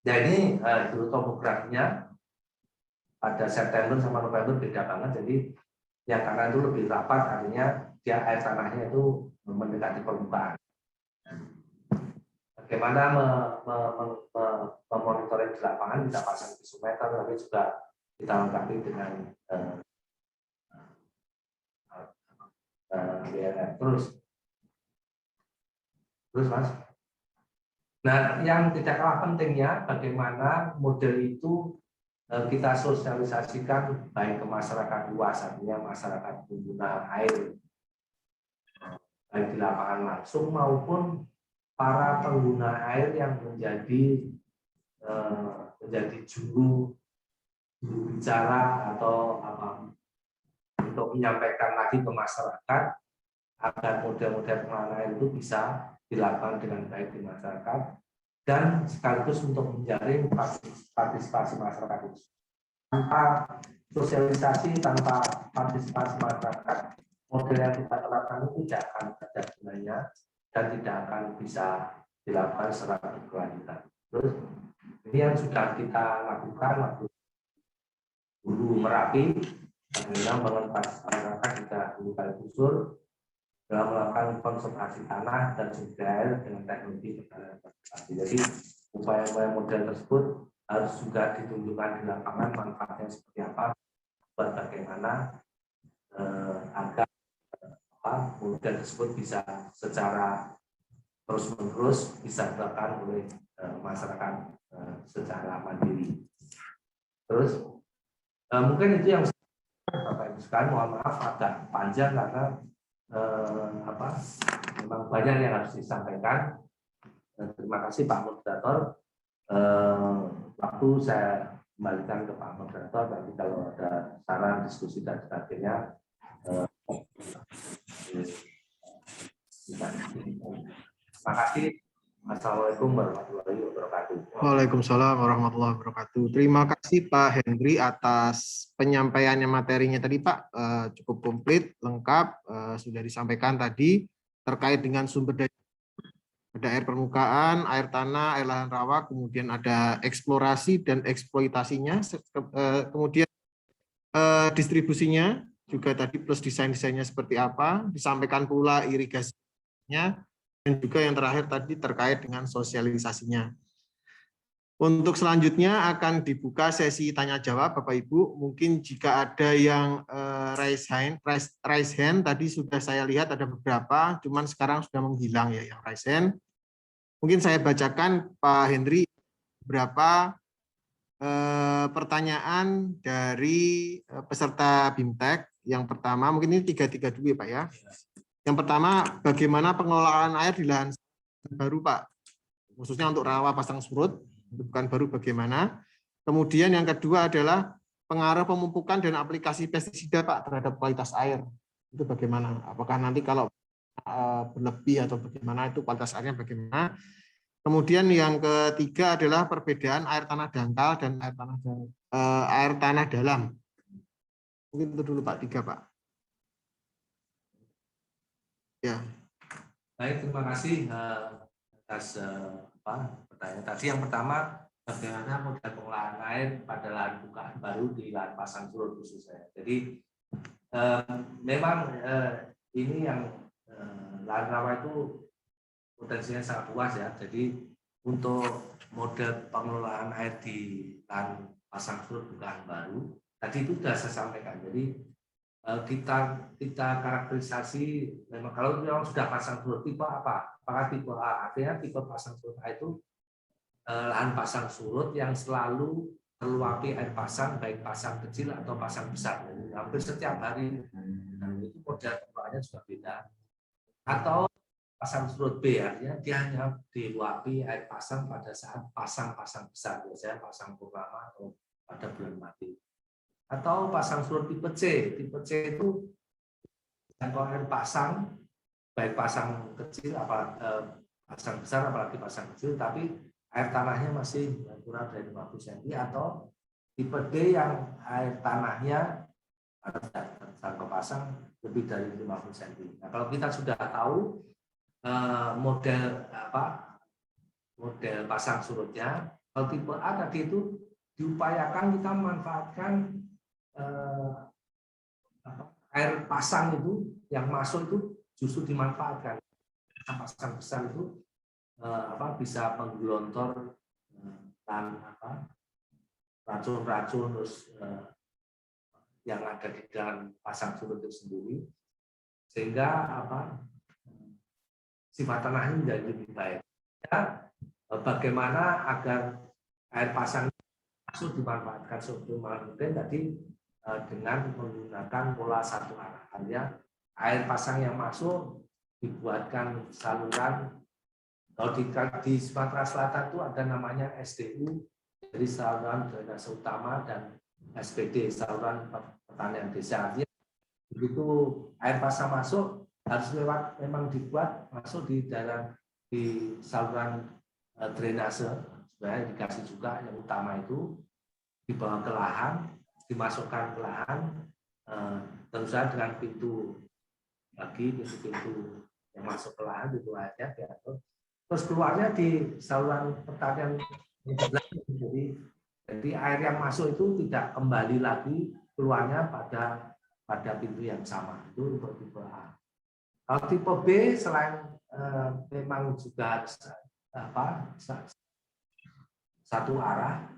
ya ini itu topografinya pada September sama November beda banget. Jadi yang kanan itu lebih rapat, artinya dia air tanahnya itu mendekati permukaan. Bagaimana memonitoring di lapangan, kita pasang tisometer, tapi juga kita lengkapi dengan terus Mas. Nah, yang tidak kalah pentingnya bagaimana model itu kita sosialisasikan baik ke masyarakat luas, artinya masyarakat pengguna air baik di lapangan langsung maupun para pengguna air yang menjadi juru bicara atau untuk untuk menyampaikan lagi ke masyarakat agar model-model pengelolaan air itu bisa dilakukan dengan baik di masyarakat, dan sekaligus untuk menjaring partisipasi masyarakat itu. Tanpa sosialisasi, tanpa partisipasi masyarakat, model yang kita terapkan itu tidak akan ada gunanya dan tidak akan bisa dilakukan secara berkelanjutan. Terus ini yang sudah kita lakukan waktu Hulu Merapi, dalam bangun masyarakat juga Hulu Kalikusur dalam melakukan konservasi tanah dan sumber air dengan teknologi konservasi. Jadi upaya-upaya model tersebut harus juga ditunjukkan di lapangan manfaatnya seperti apa, bagaimana agar model tersebut bisa secara terus-menerus bisa dilakukan oleh masyarakat secara mandiri. Terus mungkin itu yang Bapak Ibu sekalian, mohon maaf agak panjang karena memang banyak yang harus disampaikan. Terima kasih Pak Moderator. Waktu saya kembalikan ke Pak Moderator, nanti kalau ada saran, diskusi dan sebagainya. Terima kasih. Assalamualaikum warahmatullahi wabarakatuh. Waalaikumsalam warahmatullahi wabarakatuh. Terima kasih Pak Henry atas penyampaiannya materinya tadi Pak, cukup komplit, lengkap, sudah disampaikan tadi terkait dengan sumber daya. Ada air permukaan, air tanah, air lahan rawa, kemudian ada eksplorasi dan eksploitasinya, kemudian distribusinya juga tadi plus desain-desainnya seperti apa, disampaikan pula irigasinya, dan juga yang terakhir tadi terkait dengan sosialisasinya. Untuk selanjutnya akan dibuka sesi tanya jawab Bapak Ibu. Mungkin jika ada yang raise hand, tadi sudah saya lihat ada beberapa, cuman sekarang sudah menghilang ya yang raise hand. Mungkin saya bacakan Pak Henry beberapa pertanyaan dari peserta BIMTEK. Yang pertama, mungkin ini 332 ya Pak ya. Yang pertama, bagaimana pengelolaan air di lahan baru Pak? Khususnya untuk rawa pasang surut, bukan baru bagaimana. Kemudian yang kedua adalah pengaruh pemupukan dan aplikasi pestisida Pak terhadap kualitas air. Itu bagaimana? Apakah nanti kalau berlebih atau bagaimana itu kualitas airnya bagaimana? Kemudian yang ketiga adalah perbedaan air tanah dangkal dan air tanah dalam. Mungkin itu dulu Pak, 3 Pak. Ya. Baik, terima kasih atas pertanyaan tadi. Yang pertama, bagaimana model pengelolaan air pada lahan bukaan baru di lahan pasang surut khususnya. Jadi memang ini yang lahan rawa itu potensinya sangat luas ya. Jadi untuk model pengelolaan air di lahan pasang surut bukaan baru, tadi itu sudah saya sampaikan. Jadi kita karakterisasi memang kalau memang sudah pasang surut tipe apa? Apakah tipe A? Artinya tipe pasang surut A itu lahan pasang surut yang selalu terluapi air pasang, baik pasang kecil atau pasang besar. Jadi, hampir setiap hari. Dan itu model pengelolaannya juga beda. Atau pasang surut B, artinya dia hanya diluapi air pasang pada saat pasang-pasang besar, biasanya pasang purnama atau pada bulan mati. Atau pasang surut tipe C. Tipe C itu jangkauan air pasang, baik pasang kecil, pasang besar, apalagi pasang kecil, tapi air tanahnya masih kurang dari 50 cm. Atau tipe D yang air tanahnya jangkau pasang lebih dari 50 cm. Nah, kalau kita sudah tahu model pasang surutnya, kalau tipe A tadi itu diupayakan kita memanfaatkan air pasang itu yang masuk itu justru dimanfaatkan. Pasang besar itu bisa menggelontor racun-racun terus yang ada di dalam pasang surut itu sendiri, sehingga sifat tanahnya menjadi lebih baik. Ya, bagaimana agar air pasang masuk dimanfaatkan seoptimal mungkin tadi dengan menggunakan pola satu arah. Artinya air pasang yang masuk dibuatkan saluran. Kalau di Sumatera Selatan itu ada namanya SDU, jadi saluran drainase utama, dan SPD, saluran pertanian desa. Artinya begitu air pasang masuk harus lewat, memang dibuat masuk di dalam di saluran drainase, sebenarnya dikasih juga yang utama itu dibawa ke lahan, dimasukkan ke lahan, tentu saja dengan pintu lagi, pintu-pintu yang masuk ke lahan, itu aja diatur. Terus keluarnya di saluran pertanian. Jadi air yang masuk itu tidak kembali lagi keluarnya pada pintu yang sama. Itu untuk tipe A. Kalau tipe B selain memang juga satu arah,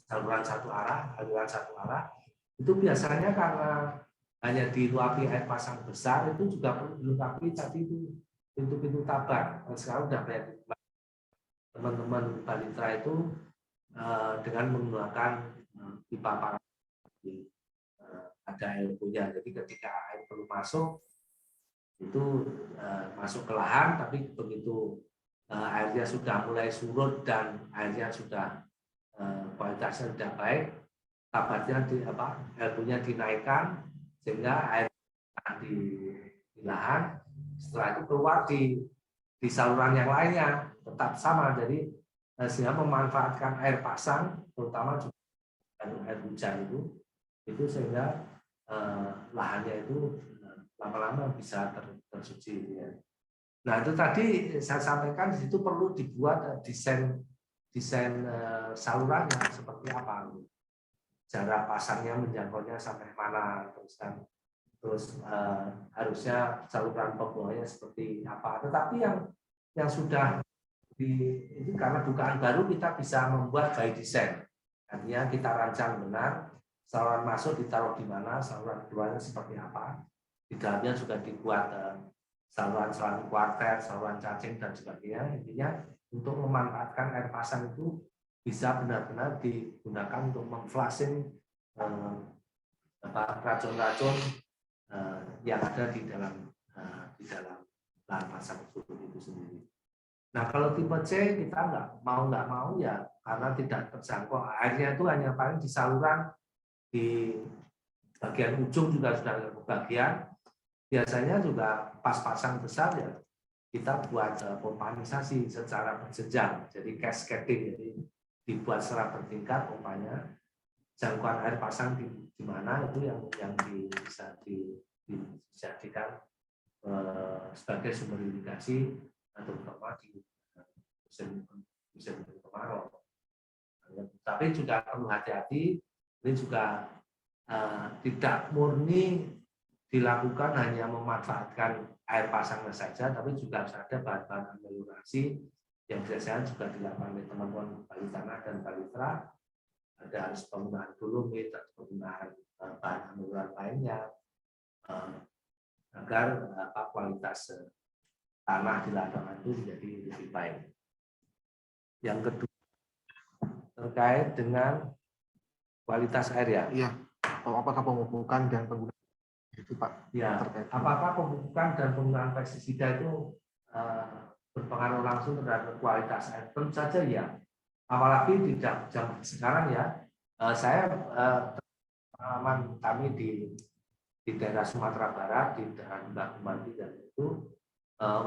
saluran satu arah, aliran satu arah, itu biasanya karena hanya diluapi air pasang besar, itu juga perlu dilengkapi tadi itu pintu-pintu tabak. Sekarang sudah banyak teman-teman Balitra itu dengan menggunakan pipa parabolik, ada elbow-nya. Jadi ketika air perlu masuk itu masuk ke lahan, tapi begitu airnya sudah mulai surut dan airnya sudah kualitasnya tidak baik, tabatnya elbow-nya dinaikkan sehingga air di lahan, setelah itu keluar di saluran yang lainnya tetap sama. Jadi sehingga memanfaatkan air pasang, terutama juga air hujan itu sehingga lahannya itu lama-lama bisa tersuci. Ya. Nah itu tadi saya sampaikan di situ perlu dibuat desain salurannya seperti apa, jarak pasangnya menjangkaunya sampai mana, terus harusnya saluran pembuangannya seperti apa. Tetapi yang sudah itu karena bukaan baru kita bisa membuat by design. Artinya kita rancang benar saluran masuk ditaruh di mana, saluran keluarnya seperti apa. Di dalamnya juga dibuat saluran kuartet, saluran cacing dan sebagainya. Intinya untuk memanfaatkan air pasang itu bisa benar-benar digunakan untuk memflushing racun-racun yang ada di dalam lahan pasang itu sendiri. Nah kalau tipe C kita nggak mau ya karena tidak terjangkau, airnya itu hanya paling di saluran, di bagian ujung juga sudah ada bagian. Biasanya juga pas pasang besar ya kita buat pompanisasi secara berjenjang, jadi cascading, jadi dibuat secara bertingkat pompanya. Jangkauan air pasang di mana itu yang bisa dijadikan sebagai sumber irigasi terutama di musim kemarau. Tapi juga perlu hati-hati, ini juga tidak murni dilakukan hanya memanfaatkan air pasangnya saja, tapi juga harus ada bahan-bahan ameliorasi yang biasanya juga dilakukan oleh teman-teman Balitana dan Balitra. Ada harus penggunaan dolomit atau penggunaan bahan ameliorasi lainnya agar kualitas tanah di lapangan itu menjadi lebih baik. Yang kedua terkait dengan kualitas air ya. Iya. Apakah pemupukan dan penggunaan itu Pak? Ya. Apakah pemupukan dan penggunaan pestisida itu berpengaruh langsung terhadap kualitas air? Tentu saja ya. Apalagi di zaman sekarang ya. Saya pengalaman kami di daerah Sumatera Barat, di daerah Mbak Kumanti dan itu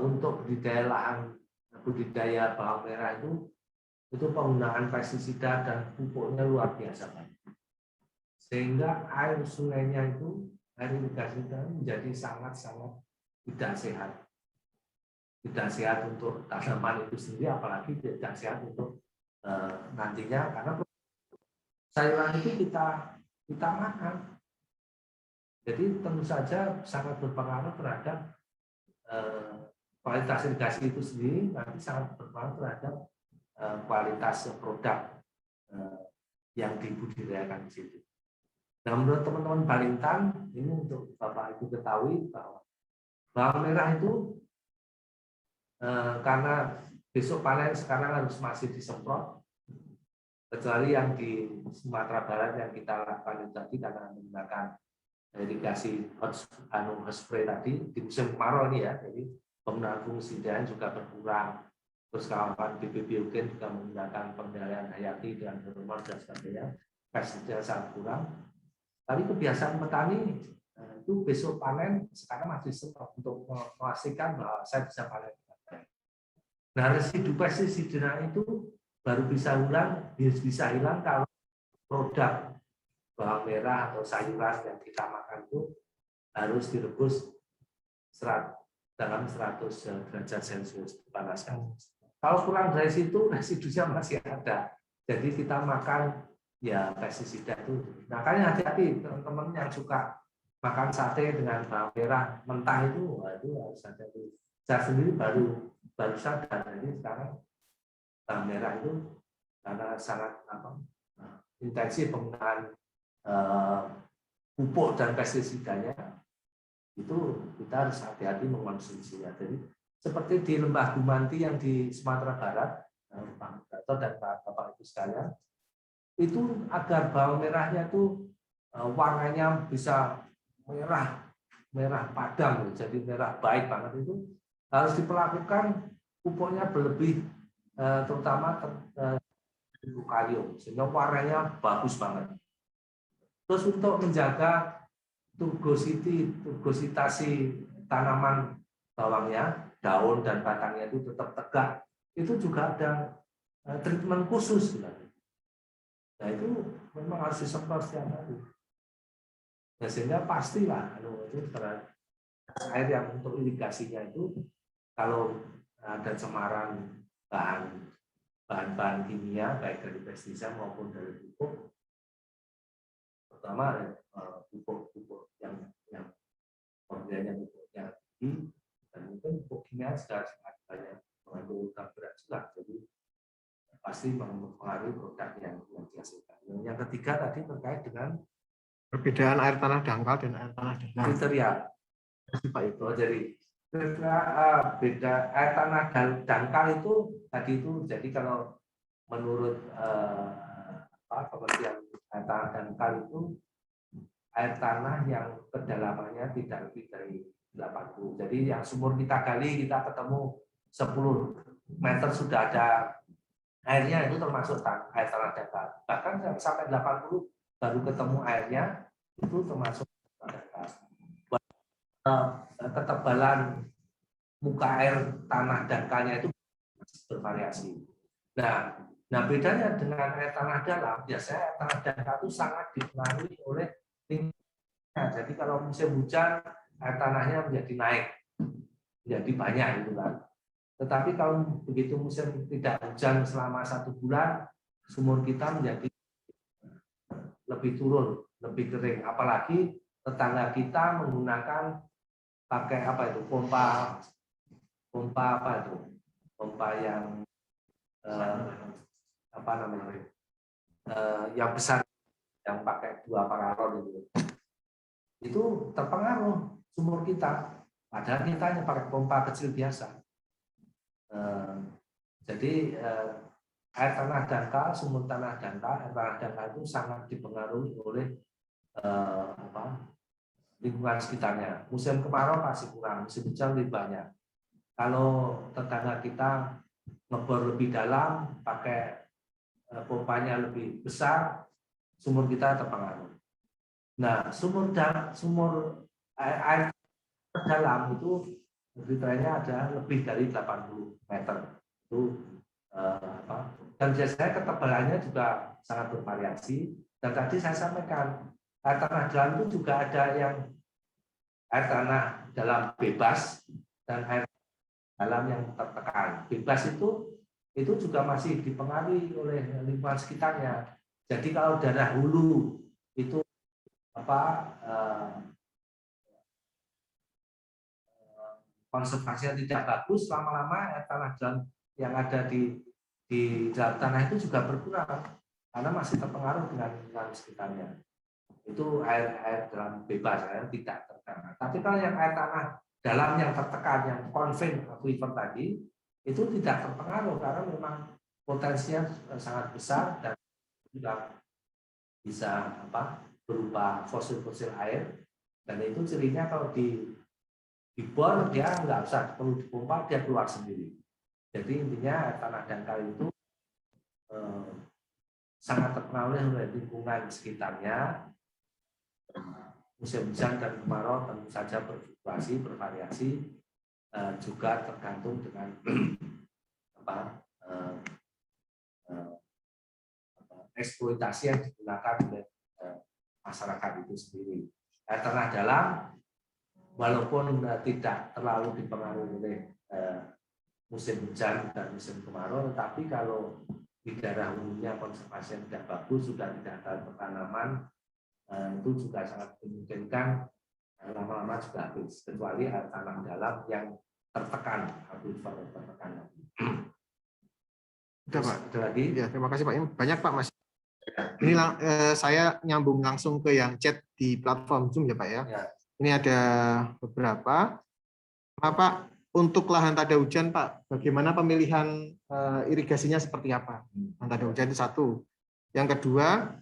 untuk budidaya bawang merah itu penggunaan pestisida dan pupuknya luar biasa banyak. Sehingga air sungainya itu, air irigasi menjadi sangat-sangat tidak sehat. Tidak sehat untuk tanaman itu sendiri, apalagi tidak sehat untuk nantinya, karena sayuran itu kita makan. Jadi tentu saja sangat berpengaruh terhadap kualitas irigasi itu sendiri, nanti sangat berpengaruh terhadap kualitas produk yang dibudidayakan di situ. Nah, menurut teman-teman Balintan, ini untuk Bapak Ibu ketahui bahwa bawang merah itu karena besok panen sekarang harus masih disemprot, kecuali yang di Sumatera Barat yang kita lakukan tadi karena menggunakan irigasi hot spray tadi di musim kemarau ini ya, jadi penggunaan fungisida juga berkurang. Terus kawan-kawan BPBiogen juga menggunakan pengendalian hayati dan hormon dan sebagainya, pestisida sangat kurang. Tapi kebiasaan petani itu besok panen, sekarang masih sempat untuk memastikan bahwa saya bisa panen. Nah, residu pestisida itu baru bisa hilang kalau produk bawang merah atau sayuran yang kita makan itu harus direbus dalam 100 derajat Celcius panaskan. Kalau kurang dari situ, residunya masih ada. Jadi kita makan ya pestisida itu. Makanya hati-hati teman-teman yang suka makan sate dengan bawang merah mentah itu, itu harus hati-hati. Saya sendiri baru sadar. Jadi sekarang bawang merah itu karena sangat intensif penggunaan pupuk dan pestisidanya, itu kita harus hati-hati mengkonsumsinya. Jadi seperti di Lembah Gumanti yang di Sumatera Barat, Pak Gatot dan Bapak Ibu sekalian, itu agar bawang merahnya itu warnanya bisa merah padam, jadi merah baik banget, itu harus diperlakukan pupuknya berlebih, terutama kalium, sehingga warnanya bagus banget. Terus untuk menjaga turgositasi tanaman bawangnya, daun dan batangnya itu tetap tegak, itu juga ada treatment khusus sebenarnya. Nah itu memang harus disemprot setiap hari. Nah, sehingga pastilah itu air yang untuk irigasinya itu kalau ada cemaran bahan-bahan kimia baik dari pestisida maupun dari pupuk, pertama pupuk yang pemberiannya pupuknya tinggi, dan mungkin pupuk kimia sangat banyak mengandung logam berat juga, jadi pasti mempengaruhi produk yang dihasilkan. Yang ketiga tadi terkait dengan Perbedaan air tanah dangkal dan air tanah datar. kriteria. Jadi beda air tanah dangkal itu tadi itu, jadi kalau menurut Kementerian air tanah dangkal itu air tanah yang kedalamannya tidak lebih dari 80. Jadi yang sumur kita gali, kita ketemu 10 meter sudah ada airnya, itu termasuk air tanah dangkal. Bahkan sampai 80 baru ketemu airnya, itu termasuk dangkal. Ketebalan muka air tanah dangkalnya itu bervariasi. Nah, bedanya dengan air tanah dalam, biasanya air tanah dangkal itu sangat dipengaruhi oleh lingkungan. Jadi kalau musim hujan, air tanahnya menjadi naik, menjadi banyak itu kan. Tetapi kalau begitu musim tidak hujan selama 1 bulan, sumur kita menjadi lebih turun, lebih kering. Apalagi tetangga kita menggunakan pakai pompa yang yang besar, yang pakai 2 paralon itu terpengaruh sumur kita, padahal kita hanya pakai pompa kecil biasa. Jadi air tanah dangkal, sumur tanah dangkal, air tanah dangkal itu sangat dipengaruhi oleh lingkungan sekitarnya. Musim kemarau pasti kurang, musim hujan lebih banyak. Kalau tetangga kita ngebor lebih dalam, pakai pompanya lebih besar, sumur kita terpengaruh. Nah, sumur air dalam itu kriterianya ada lebih dari 80 meter. Itu dan biasanya ketebalannya juga sangat bervariasi. Dan tadi saya sampaikan, air tanah dalam itu juga ada yang air tanah dalam bebas dan air dalam yang tertekan. Bebas itu juga masih dipengaruhi oleh lingkungan sekitarnya. Jadi kalau daerah hulu itu konservasinya tidak bagus, lama-lama air tanah dalam yang ada di dalam tanah itu juga berkurang karena masih terpengaruh dengan lingkungan sekitarnya. Itu air dalam bebas, yang tidak tertekan. Tapi kalau yang air tanah dalam yang tertekan, yang confined aquifer tadi, itu tidak terpengaruh karena memang potensinya sangat besar dan juga bisa berupa fosil-fosil air, dan itu cirinya kalau dibor dia nggak usah perlu dipompa, dia keluar sendiri. Jadi intinya air tanah dangkal itu sangat terpengaruh oleh lingkungan sekitarnya, musim hujan dan kemarau tentu saja berfluktuasi, bervariasi, juga tergantung dengan eksploitasi yang digunakan oleh masyarakat itu sendiri. Tanah dalam walaupun tidak terlalu dipengaruhi oleh musim hujan dan musim kemarau, tetapi kalau di daerah hulunya konservasi yang tidak bagus, sudah tidak ada pertanaman, itu juga sangat memungkinkan lama-lama juga habis, kecuali tanah dalam yang tertekan, tertekan. Udah Pak. Ada lagi? Ya, terima kasih Pak. Ini banyak Pak Mas. Ini saya nyambung langsung ke yang chat di platform Zoom ya Pak ya. Ya. Ini ada beberapa. Pak, untuk lahan tada hujan Pak, bagaimana pemilihan irigasinya seperti apa? Lahan tada hujan itu satu. Yang kedua,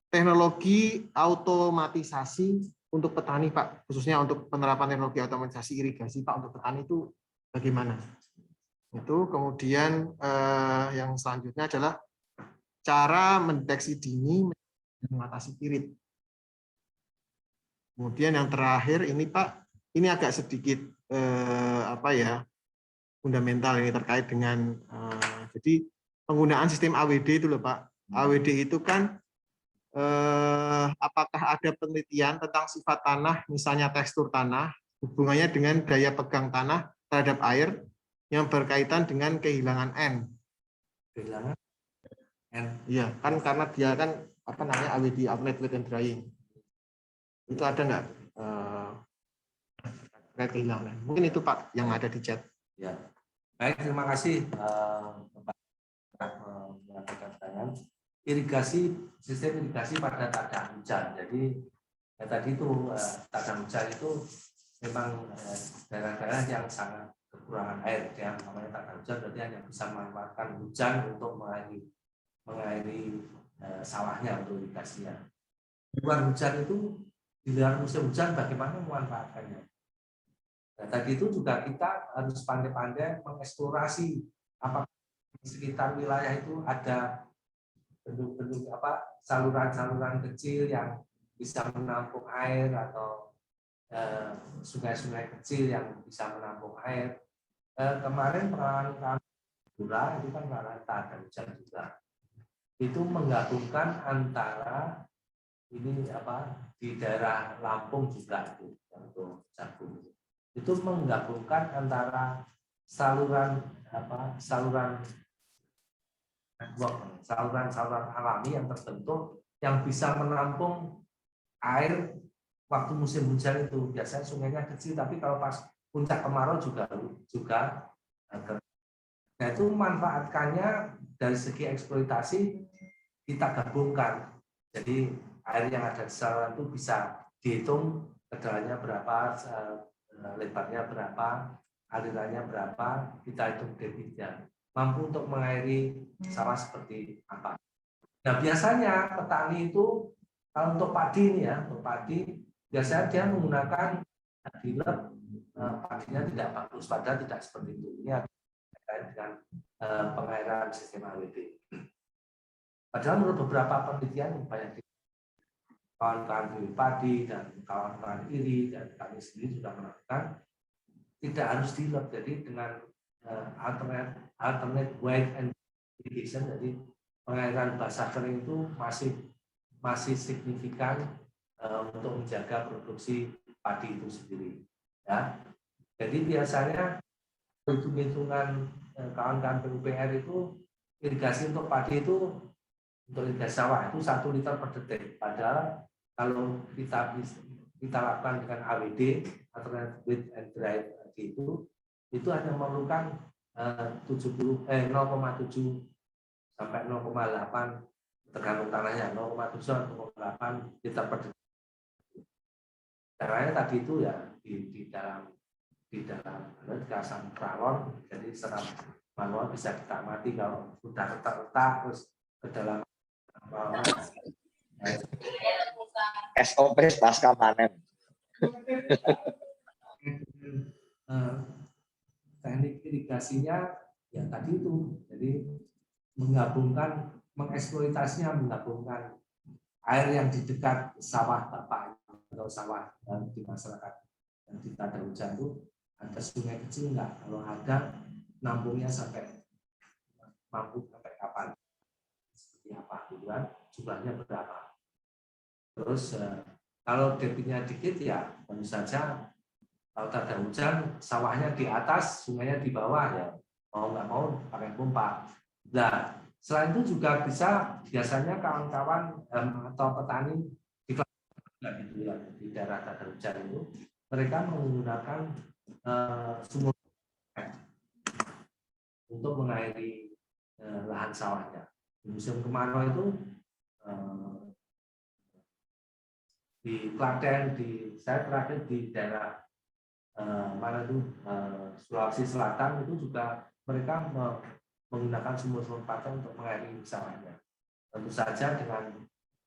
teknologi automatisasi untuk petani Pak, khususnya untuk penerapan teknologi automatisasi irigasi Pak untuk petani itu bagaimana? Itu kemudian yang selanjutnya adalah cara mendeteksi dini mengatasi pirit. Kemudian yang terakhir ini Pak, ini agak sedikit fundamental ini terkait dengan jadi penggunaan sistem AWD itu loh Pak. AWD itu kan apakah ada penelitian tentang sifat tanah, misalnya tekstur tanah, hubungannya dengan daya pegang tanah terhadap air yang berkaitan dengan kehilangan N. Kehilangan N. Iya, kan karena dia kan AWD, outlet weight and drying. Itu ada nggak kehilangan? Mungkin itu Pak yang ada di chat. Ya. Baik, terima kasih Bapak mengatakan pertanyaan. Irigasi, sistem irigasi pada tada hujan. Jadi tadi itu tada hujan itu memang daerah-daerah yang sangat kekurangan air, ya. Namanya tada hujan berarti hanya bisa memanfaatkan hujan untuk mengairi sawahnya untuk irigasinya. Di luar hujan itu, di luar musim hujan bagaimana memanfaatkannya? Nah, tadi itu juga kita harus pandai-pandai mengeksplorasi apakah di sekitar wilayah itu ada bentuk-bentuk saluran-saluran kecil yang bisa menampung air atau sungai-sungai kecil yang bisa menampung air. Kemarin pengalaman Madura itu kan pengalaman tada hujan juga. Itu menggabungkan antara ini di daerah Lampung juga itu untuk jagung. Itu menggabungkan antara saluran alami yang terbentuk yang bisa menampung air waktu musim hujan itu. Biasanya sungainya kecil, tapi kalau pas puncak kemarau juga nah itu manfaatkannya dari segi eksploitasi kita gabungkan. Jadi air yang ada di saluran itu bisa dihitung kedalamannya berapa, lebarnya berapa, alirannya berapa, kita hitung debitnya. Mampu untuk mengairi sawah seperti apa. Nah biasanya petani itu kalau untuk padi ini ya, untuk padi biasanya dia menggunakan dilep, padinya tidak bagus, padahal tidak seperti itu. Ini ada terkait dengan pengairan sistem AWD. Padahal menurut beberapa penelitian banyak kawan-kawan padi dan kawan-kawan iri dan kami sendiri sudah melakukan, tidak harus dilep. Jadi dengan alternate wet and irrigation, jadi pengairan basah kering itu masih signifikan untuk menjaga produksi padi itu sendiri. Ya. Jadi biasanya hitung-hitungan kawan-kawan PUPR itu irigasi untuk padi itu untuk irigasi sawah itu 1 liter per detik. Padahal kalau kita lakukan dengan AWD atau with and dry itu hanya memerlukan 0,7 sampai 0,8 tergantung tanahnya, 0,7 atau 0,8 liter per detik. Caranya tadi itu ya di dalam gasan pralon, jadi secara manual bisa kita amati kalau sudah retak terus ke dalam SOP pasca panen. Teknik irigasinya ya tadi itu, jadi menggabungkan, mengeksploitasinya, menggabungkan air yang di dekat sawah Bapak atau sawah di masyarakat yang di tak ada hujan itu ada sungai kecil enggak? Kalau ada, nampungnya sampai mampu sampai kapan? Seperti apa? Gitu kan? Jumlahnya berapa? Terus kalau debitnya dikit ya tentu saja kalau tak ada hujan sawahnya di atas, sungainya di bawah ya mau nggak mau pakai pompa. Nah selain itu juga bisa biasanya kawan-kawan atau petani di daerah tak ada hujan itu mereka menggunakan sumur untuk mengairi lahan sawahnya. Di musim kemarau itu di Klaten, saya terakhir di daerah mana itu Sulawesi Selatan itu juga mereka menggunakan sumur-sumur paten untuk mengairi sawahnya. Tentu saja dengan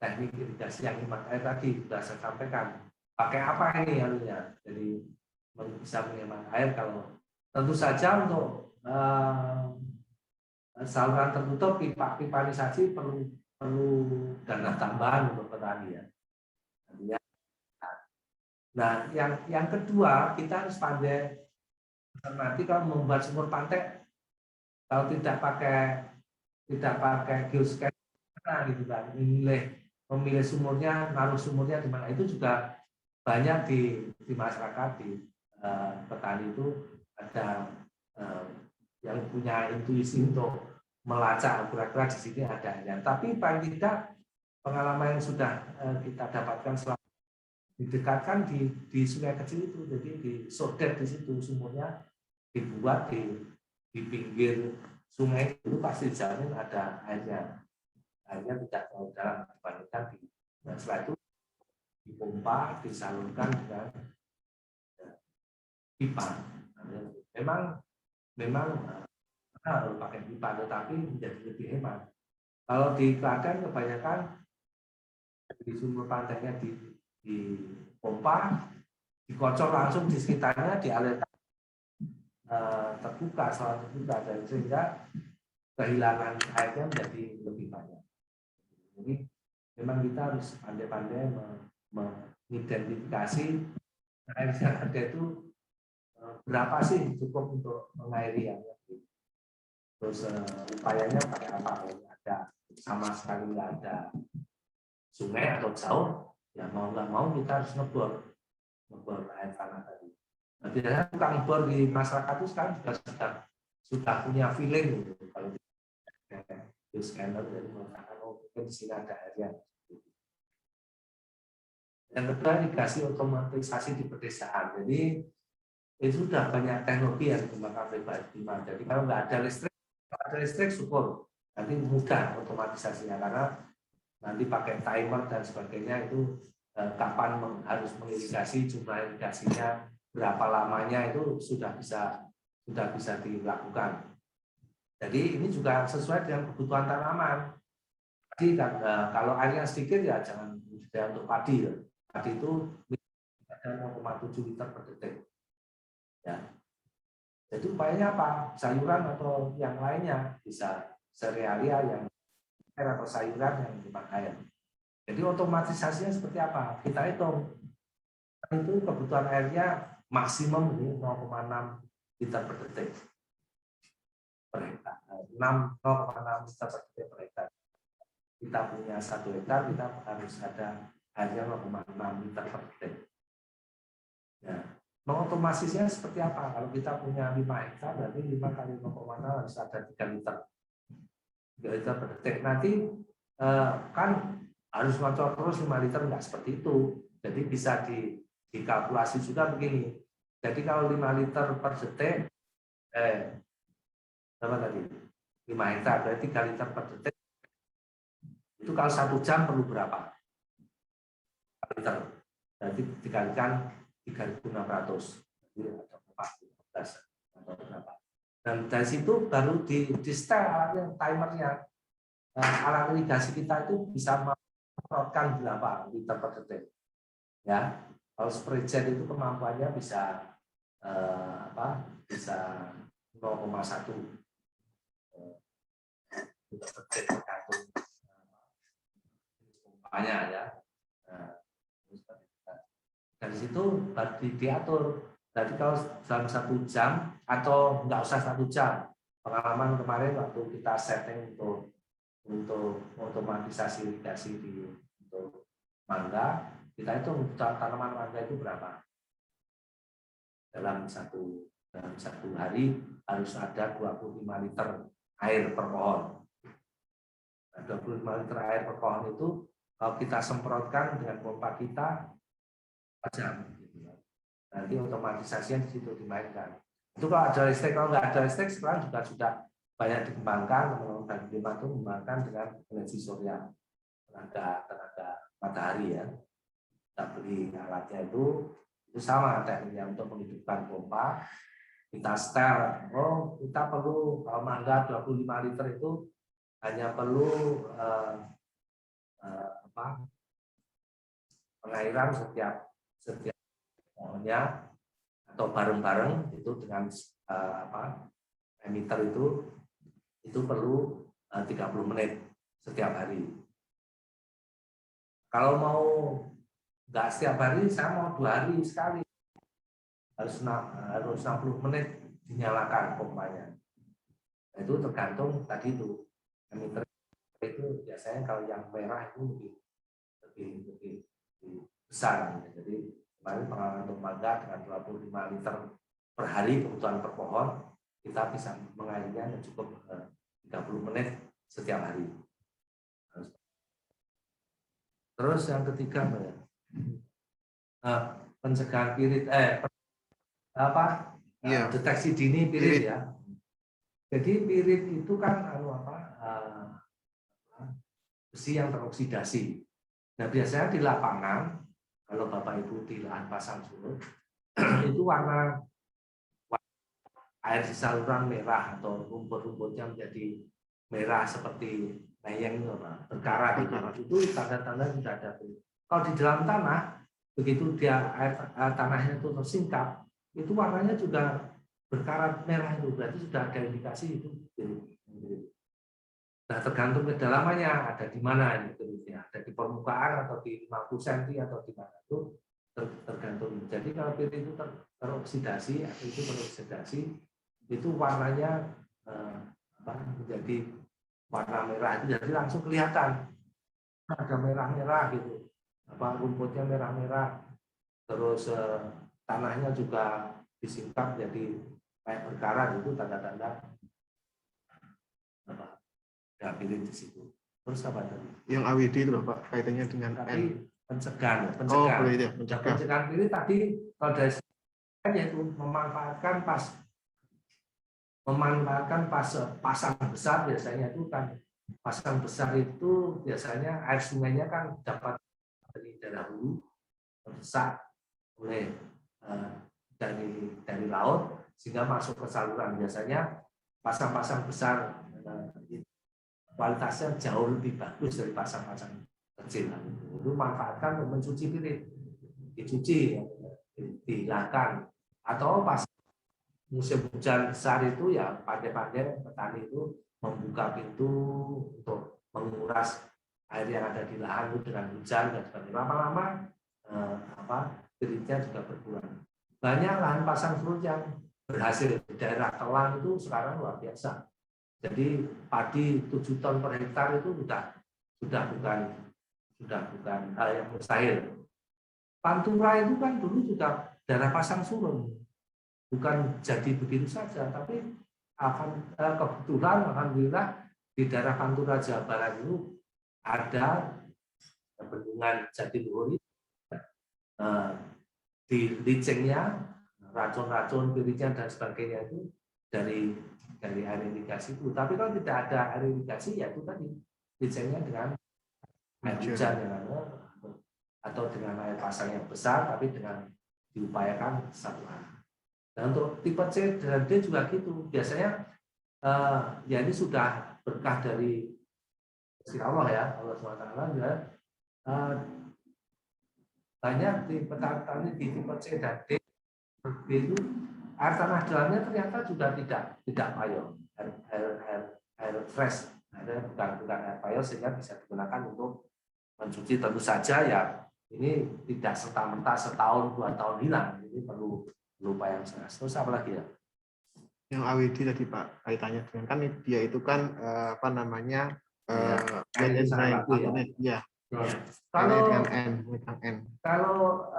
teknik irigasi yang hemat air tadi sudah saya sampaikan. Pakai apa ini anunya? Jadi bisa menghemat air kalau tentu saja untuk saluran tertutup pipanisasi perlu dana tambahan untuk petani ya. Nah, yang kedua kita harus pandai nanti kalau membuat sumur pantek kalau tidak pakai geoscan gitu kan, memilih sumurnya, naruh sumurnya di mana itu juga banyak di masyarakat di petani itu ada yang punya intuisi untuk melacak kira-kira di sini ada ya. Tapi paling tidak pengalaman yang sudah kita dapatkan selama didekatkan di sungai kecil itu, jadi disodet di situ sumurnya dibuat di pinggir sungai itu pasti dijamin ada airnya tidak terlalu dalam dibandingkan di setelah itu dipompa disalurkan dengan pipa. Memang harus pakai pipa tetapi menjadi lebih hemat. Kalau di Klaten kebanyakan di sumur pantainya di pompa, dikocor langsung di sekitarnya, dialirkan terbuka, selalu terbuka, dan sehingga kehilangan airnya menjadi lebih banyak. Jadi memang kita harus pandai-pandai mengidentifikasi air yang ada itu berapa sih cukup untuk mengairi yang terus upayanya pakai apa? Ada sama sekali nggak ada sungai atau jauh, ya mau nggak mau kita harus ngebor air tanah tadi. Nah, biasanya tukang bor di masyarakat itu sekarang sudah punya feeling gitu. Kalau di scanner jadi mengatakan mungkin di sini ada airnya. Yang kedua irigasi otomatisasi di pedesaan. Jadi itu sudah banyak teknologi yang dikembangkan pribadi. Jadi kalau nggak ada listrik syukur nanti mudah otomatisasinya karena nanti pakai timer dan sebagainya itu kapan harus mengirigasi, jumlah irigasinya berapa lamanya itu sudah bisa dilakukan. Jadi ini juga sesuai dengan kebutuhan tanaman. Jadi kalau airnya sedikit ya jangan untuk padi. Ya. Padi itu ada 0,7 liter per detik. Ya. Jadi upayanya apa? Sayuran atau yang lainnya bisa serealia yang atau sayuran yang dipakai. Jadi otomatisasinya seperti apa? Kita hitung itu kebutuhan airnya maksimum 0,6 liter per detik per hektar. 0,6 liter per detik per hektar. Kita punya 1 hektar, kita harus ada airnya 0,6 liter per detik. Ya. Mengotomatisasinya seperti apa? Kalau kita punya 5 hektar, berarti 5 kali 0,6 harus ada 3 liter. 3 liter per detik. Nanti kan harus ngocor terus 5 liter, enggak seperti itu. Jadi bisa dikalkulasi juga begini. Jadi kalau 5 liter per detik, berapa tadi? 5 hektar, berarti 3 liter per detik. Itu kalau 1 jam perlu berapa? 4 liter. Berarti dikalikan 3.600. Jadi ada 14 atau berapa. Dan dari situ baru di-setel alatnya, timernya. Alat irigasi kita itu bisa memprotkan berapa liter per detik. Ya, kalau spray jet itu kemampuannya bisa bisa 0,1 liter per detik tergantung banyak ya. Nah, dari situ baru diatur. Jadi kalau dalam 1 jam atau nggak usah 1 jam, pengalaman kemarin waktu kita setting untuk otomatisasi irigasi untuk mangga, kita hitung tanaman mangga itu berapa dalam satu hari harus ada 25 liter air per pohon. Nah, 25 liter air per pohon itu kalau kita semprotkan dengan pompa kita 4 jam. Nanti otomatisasinya di situ dimainkan. Itu kalau ada listrik, kalau nggak ada listrik sekarang juga sudah banyak dikembangkan, teman-teman dari Bima itu mengembangkan dengan energi surya, tenaga matahari ya. Kita beli alatnya itu sama tekniknya untuk menghidupkan pompa. Kita setel, kita perlu kalau mangga 25 liter itu hanya perlu pengairan setiap pohonnya atau bareng-bareng itu dengan emitter itu perlu 30 menit setiap hari. Kalau mau nggak setiap hari, saya mau 2 hari sekali, harus 60 menit dinyalakan pompanya. Nah, itu tergantung tadi itu emitter itu biasanya kalau yang merah itu lebih besar. Jadi kemarin pengalaman untuk mangga dengan 25 liter per hari kebutuhan per pohon, kita bisa mengairinya cukup 30 menit setiap hari. Terus yang ketiga, pencegahan pirit, deteksi dini pirit ya. Jadi pirit itu kan besi yang teroksidasi. Nah biasanya di lapangan, kalau Bapak Ibu di lahan pasang surut, itu warna air di saluran merah atau rumput-rumputnya menjadi merah seperti layang berkarat itu tanda-tanda sudah ada. Kalau di dalam tanah, begitu dia air tanahnya itu tersingkap, itu warnanya juga berkarat merah itu berarti sudah ada indikasi itu. Nah tergantung kedalamannya ada di mana ini piritnya, ada di permukaan atau di 50 cm atau di mana itu tergantung. Jadi kalau pirit itu teroksidasi atau itu teroksidasi itu warnanya menjadi warna merah itu jadi langsung kelihatan ada merah-merah gitu, rumputnya merah-merah, terus tanahnya juga disingkap jadi kayak berkarat, itu tanda-tanda ada pirit di situ. Terus apa tadi? Yang AWD itu Pak, kaitannya dengan tapi pencegahan. Oh, boleh ya, Pencegahan pirit tadi kalau dari yaitu memanfaatkan pasang besar biasanya itu kan pasang besar itu biasanya air sungainya kan dapat dari daerah hulu terdesak oleh dari laut sehingga masuk ke saluran. Biasanya pasang-pasang besar kualitasnya jauh lebih bagus dari pasang-pasang kecil. Itu manfaatkan untuk mencuci pirit, dicuci, dihilangkan. Atau pas musim hujan besar itu ya pandai-pandai petani itu membuka pintu untuk menguras air yang ada di lahan itu dengan hujan dan sebagainya. Lama-lama piritnya juga berkurang. Banyak lahan pasang surut yang berhasil di daerah Telang itu sekarang luar biasa. Jadi padi 7 ton per hektar itu sudah bukan hal yang mustahil. Pantura itu kan dulu juga daerah pasang surut, bukan jadi begitu saja, tapi kebetulan alhamdulillah di daerah Pantura Jawa Barat itu ada bendungan Jatiluhur di licingnya racun-racun piritnya dan sebagainya itu dari air irigasi itu. Tapi kalau tidak ada air irigasi ya itu tadi licingnya dengan air hujan atau dengan air pasang yang besar tapi dengan diupayakan satuan. Dan untuk tipe C dan D juga gitu. Biasanya ya ini sudah berkah dari Allah ya, Allah SWT ya. Banyak di petani di tipe C dan D itu air tanah dalamnya ternyata juga tidak payung, air fresh, bukan air payung sehingga bisa digunakan untuk mencuci tentu saja ya ini tidak serta-merta setahun 2 tahun hilang, ini perlu upaya yang sangat. Terus apa lagi ya? Yang AWD tadi Pak, kaitannya dengan kan dia itu kan apa namanya ya. Kalau dengan N. Kalau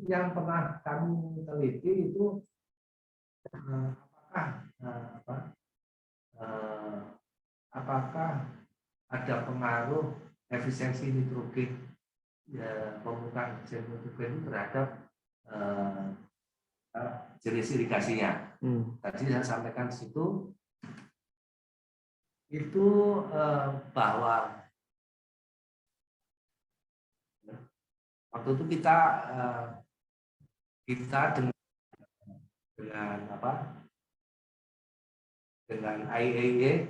yang pernah kami teliti itu apakah ada pengaruh efisiensi nitrogen pembukaan nitrogen itu terhadap jenis irigasinya. Tadi saya sampaikan di situ itu bahwa waktu itu kita dengan IAEA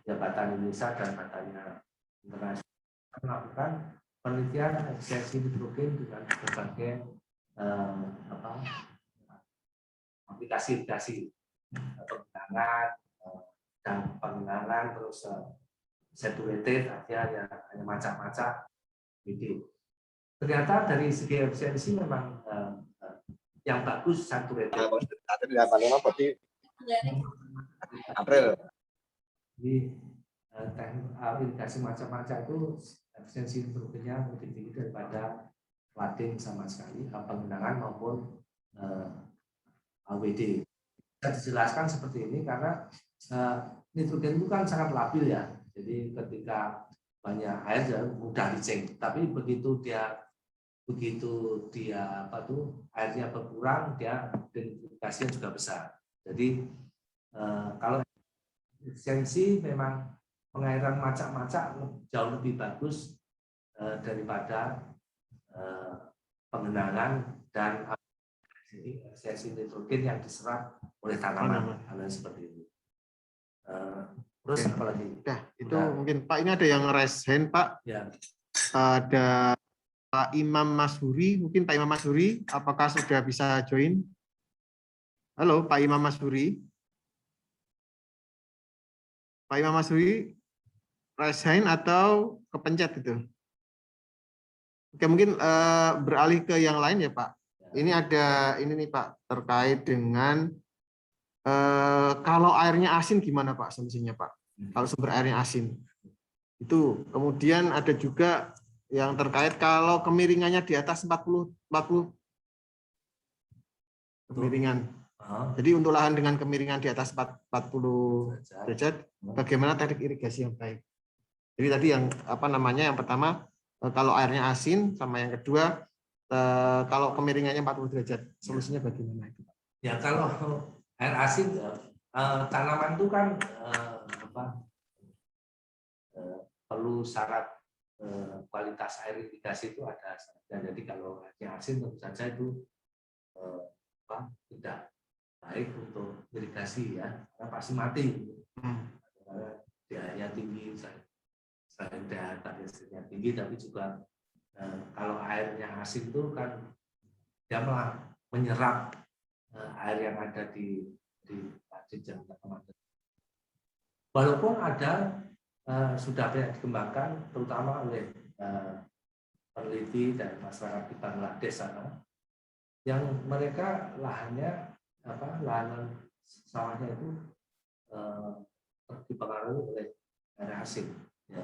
Jabatan Indonesia dan batannya internasional melakukan penelitian efisiensi nitrogen dengan berbagai aplikasi pengenangan terus saturated artinya hanya macam-macam gitu. Ternyata dari segi efisiensi memang yang bagus saturated. April. Jadi irigasi macam-macam itu efisiensi nitrogennya lebih tinggi daripada lading sama sekali, pengenangan maupun AWD. Bisa dijelaskan seperti ini karena nitrogen itu kan sangat labil ya. Jadi ketika banyak air mudah licin, tapi begitu dia airnya berkurang, dia denitrifikasinya juga besar. Jadi kalau efisiensi memang pengairan macak-macak jauh lebih bagus daripada pengenangan dan efisiensi nitrogen yang diserap oleh tanaman, hal seperti itu. Terus apa lagi? Ya, itu mungkin Pak, ini ada yang raise hand Pak. Ya. Ada Pak Imam Mashuri, mungkin Pak Imam Mashuri, apakah sudah bisa join? Halo Pak Imam Mashuri. Pak Imam Mashuri, raise hand atau kepencet itu? Oke, mungkin beralih ke yang lain ya Pak. Ini ada ini nih Pak, terkait dengan kalau airnya asin gimana Pak solusinya Pak? Kalau sumber airnya asin. Itu. Kemudian ada juga yang terkait kalau kemiringannya di atas 40 kemiringan. Jadi untuk lahan dengan kemiringan di atas 40 derajat, bagaimana teknik irigasi yang baik? Jadi tadi yang apa namanya, yang pertama kalau airnya asin, sama yang kedua kalau kemiringannya 40 derajat, solusinya bagaimana itu? Ya kalau air asin, tanaman itu kan perlu syarat kualitas air irigasi itu ada. Jadi kalau airnya asin tentu saja itu tidak baik untuk irigasi ya, karena pasti mati. Karena pH-nya tinggi, selain pH-nya tinggi, tapi juga kalau airnya asin itu kan dia malah menyerap air yang ada di jenjang tanaman. Walaupun ada sudah banyak dikembangkan, terutama oleh peneliti dan masyarakat di Bangladesh sana, yang mereka lahan sawahnya itu dipengaruhi oleh air asin, ya.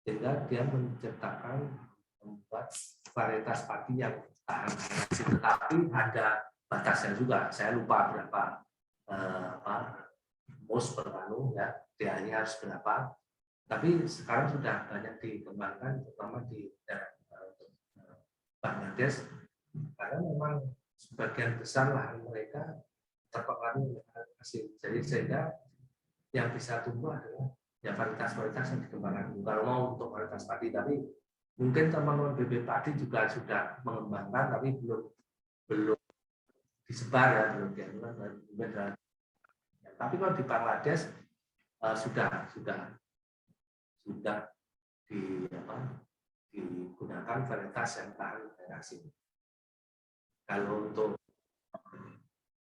Sehingga dia membuat varietas padi yang tahan air asin, tetapi ada batasnya juga. Saya lupa berapa mos per anu ya, pH-nya harus berapa. Tapi sekarang sudah banyak dikembangkan, terutama di Bangladesh, karena memang sebagian besar lahan mereka terpengaruh oleh air asin. Jadi sehingga yang bisa tumbuh adalah ya varietas-varietas yang dikembangkan. Kalau mau untuk varietas padi, tapi mungkin teman-teman BB Padi juga sudah mengembangkan, tapi belum disebar ya, belum dianulan. Tapi kalau di Bangladesh sudah digunakan varietas yang tahan air asin. Kalau untuk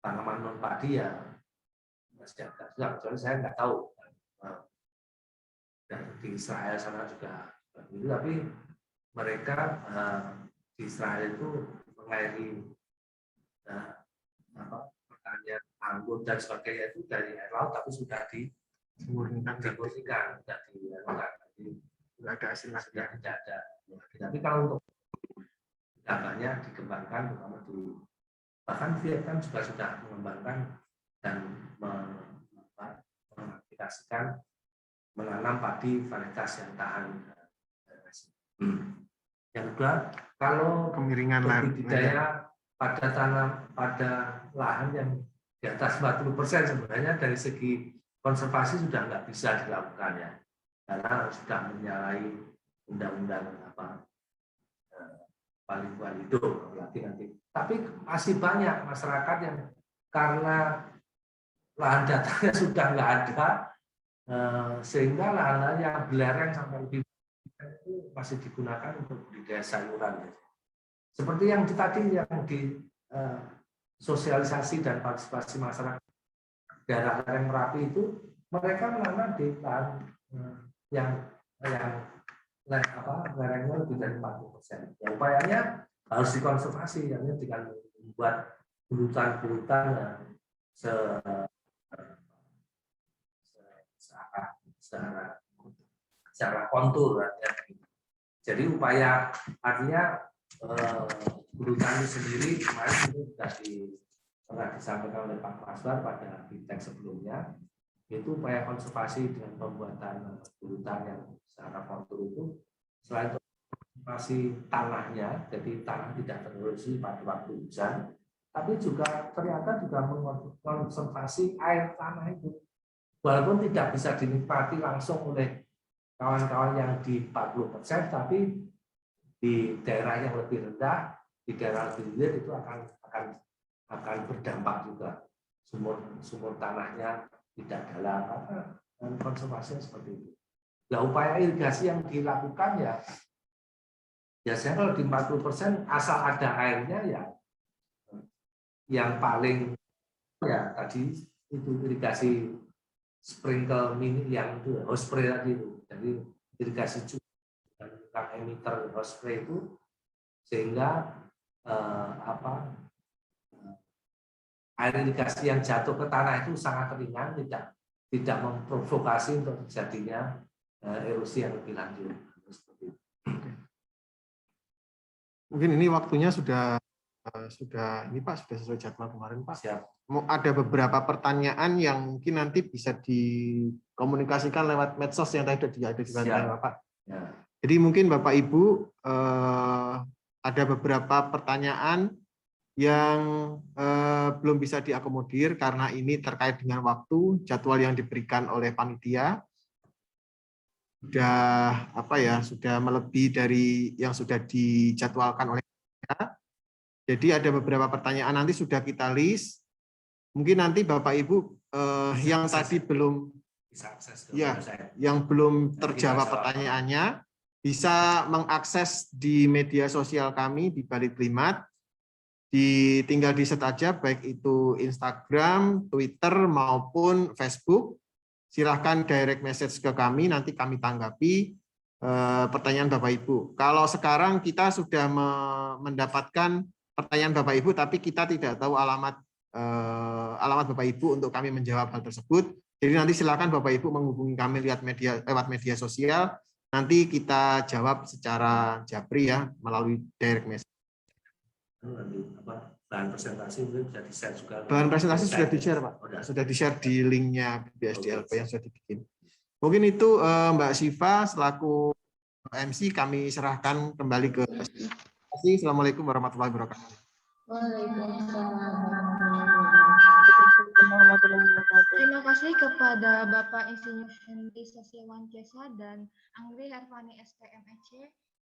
tanaman non padi ya masih agak susah, kecuali saya nggak tahu dan di Israel sana juga begitu, tapi mereka di Israel itu mengairi pertanian anggur dan sebagainya itu dari air laut, tapi sudah dimurnikan, sudah nggak ada hasil lagi. sudah tidak ada. Tapi kalau untuk banyak dikembangkan, terutama di bahkan Vietnam juga sudah mengembangkan dan mengaplikasikan menanam padi varietas yang tahan. Yang kedua, kalau Kemiringan budidaya pada lahan yang di atas 40% sebenarnya dari segi konservasi sudah nggak bisa dilakukan ya, karena sudah menyalahi undang-undang lingkungan hidup nanti. Tapi masih banyak masyarakat yang karena lahan datanya sudah nggak ada, sehingga lahan yang belereng sampai lebih itu masih digunakan untuk budidaya sayuran. Seperti yang tadi yang di sosialisasi dan partisipasi masyarakat daerah lereng Merapi itu, mereka menanam di lahan yang lerengnya lebih dari 40%. Ya, upayanya harus dikonservasi, yakni dengan membuat bulutan-bulutan yang secara kontur. Ya. Jadi upaya artinya bulutan itu sendiri kemarin itu pernah disampaikan oleh Pak Masbar pada BIMTEK sebelumnya, itu upaya konservasi dengan pembuatan bulutan yang secara kontur itu, selain itu konservasi tanahnya, jadi tanah tidak tererosi pada waktu hujan, tapi juga ternyata juga mengonservasi air tanah itu, walaupun tidak bisa dinikmati langsung oleh kawan-kawan yang di 40%, tapi di daerah yang lebih rendah, di daerah lebih hilir itu akan berdampak juga. Sumur tanahnya tidak dalam, karena konservasinya seperti itu. Nah, upaya irigasi yang dilakukan ya biasanya kalau di 40% asal ada airnya ya, yang paling ya tadi itu irigasi sprinkle mini yang itu hose spray tadi itu. Jadi irigasi dan emitter hose spray itu, sehingga air irigasi yang jatuh ke tanah itu sangat ringan, tidak memprovokasi untuk terjadinya erosi yang lebih lanjut. Mungkin ini waktunya sudah ini Pak, sudah sesuai jadwal kemarin Pak. Siap. Ada beberapa pertanyaan yang mungkin nanti bisa dikomunikasikan lewat medsos yang tadi ada di bantuan Bapak. Ya. Jadi mungkin Bapak Ibu ada beberapa pertanyaan yang belum bisa diakomodir karena ini terkait dengan waktu, jadwal yang diberikan oleh panitia sudah melebihi dari yang sudah dijadwalkan oleh panitia. Jadi ada beberapa pertanyaan nanti sudah kita list. Mungkin nanti Bapak Ibu yang tadi belum yang belum terjawab pertanyaannya bisa mengakses di media sosial kami di Balitklimat. Tinggal di-set aja, baik itu Instagram, Twitter, maupun Facebook. Silahkan direct message ke kami, nanti kami tanggapi pertanyaan Bapak Ibu. Kalau sekarang kita sudah mendapatkan pertanyaan Bapak Ibu, tapi kita tidak tahu alamat Bapak Ibu untuk kami menjawab hal tersebut. Jadi nanti silakan Bapak Ibu menghubungi kami lewat media sosial. Nanti kita jawab secara japri ya melalui direct message. Bahan presentasi mungkin bisa di-share juga. Bahan presentasi sudah di-share Pak. Sudah di-share di linknya BSDLP yang sudah dibikin. Mungkin itu Mbak Siva selaku MC kami serahkan kembali ke Terima kasih. Assalamualaikum warahmatullahi wabarakatuh. Terima kasih kepada Bapak Insinyur Henry Setiawan Cesa dan Anggreni Hervani SPMEC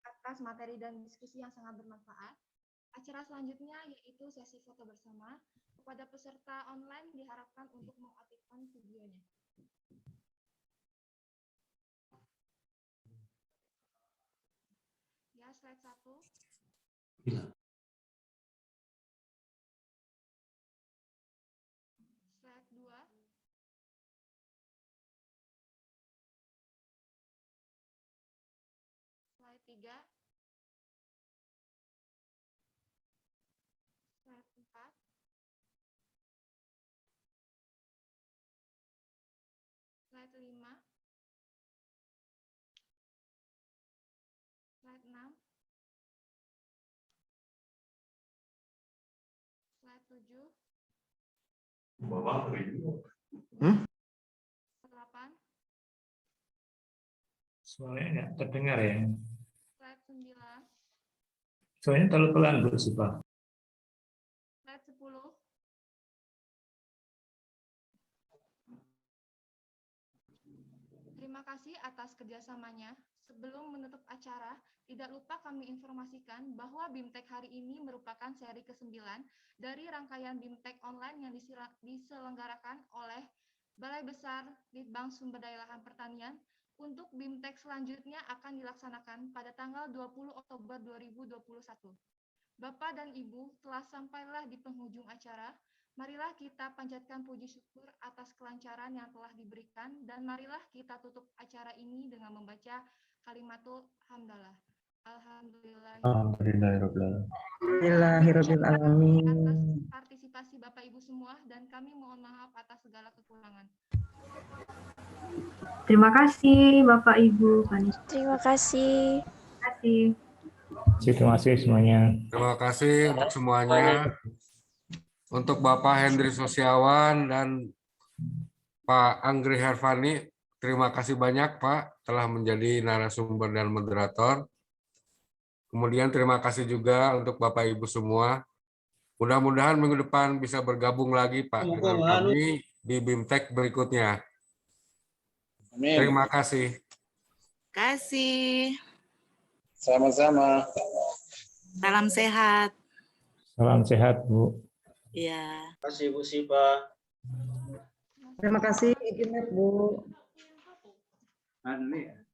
atas materi dan diskusi yang sangat bermanfaat. Acara selanjutnya yaitu sesi foto bersama. Kepada peserta online diharapkan untuk mengaktifkan videonya. Ya, slide 1. Slide 2. 3, slide 4, slide 5, slide 6, slide 7, Hmm? 8, Suaranya nggak terdengar ya. slide 9, Suaranya terlalu pelan, Bu Sipa. slide 10, Terima kasih atas kerjasamanya. Sebelum menutup acara, tidak lupa kami informasikan bahwa BIMTEK hari ini merupakan seri ke-9 dari rangkaian BIMTEK online yang diselenggarakan oleh Balai Besar Litbang Sumber Daya Lahan Pertanian. Untuk BIMTEK selanjutnya akan dilaksanakan pada tanggal 20 Oktober 2021. Bapak dan Ibu, telah sampailah di penghujung acara. Marilah kita panjatkan puji syukur atas kelancaran yang telah diberikan dan marilah kita tutup acara ini dengan membaca kalimatul hamdalah. Alhamdulillahirabbil alamin. Atas partisipasi Bapak Ibu semua dan kami mohon maaf atas segala kekurangan. Terima kasih Bapak Ibu panitia. Terima kasih. Terima kasih semuanya. Terima kasih untuk semuanya. Untuk Bapak Hendri Sosiawan dan Pak Anggri Hervani, terima kasih banyak Pak telah menjadi narasumber dan moderator. Kemudian terima kasih juga untuk Bapak Ibu semua. Mudah-mudahan minggu depan bisa bergabung lagi Pak dengan kami di BIMTEK berikutnya. Terima kasih. Kasih. Sama-sama. Salam sehat. Salam sehat, Bu. Ya. Terima kasih Bu Sipa. Terima kasih izin Bu. Anu nih.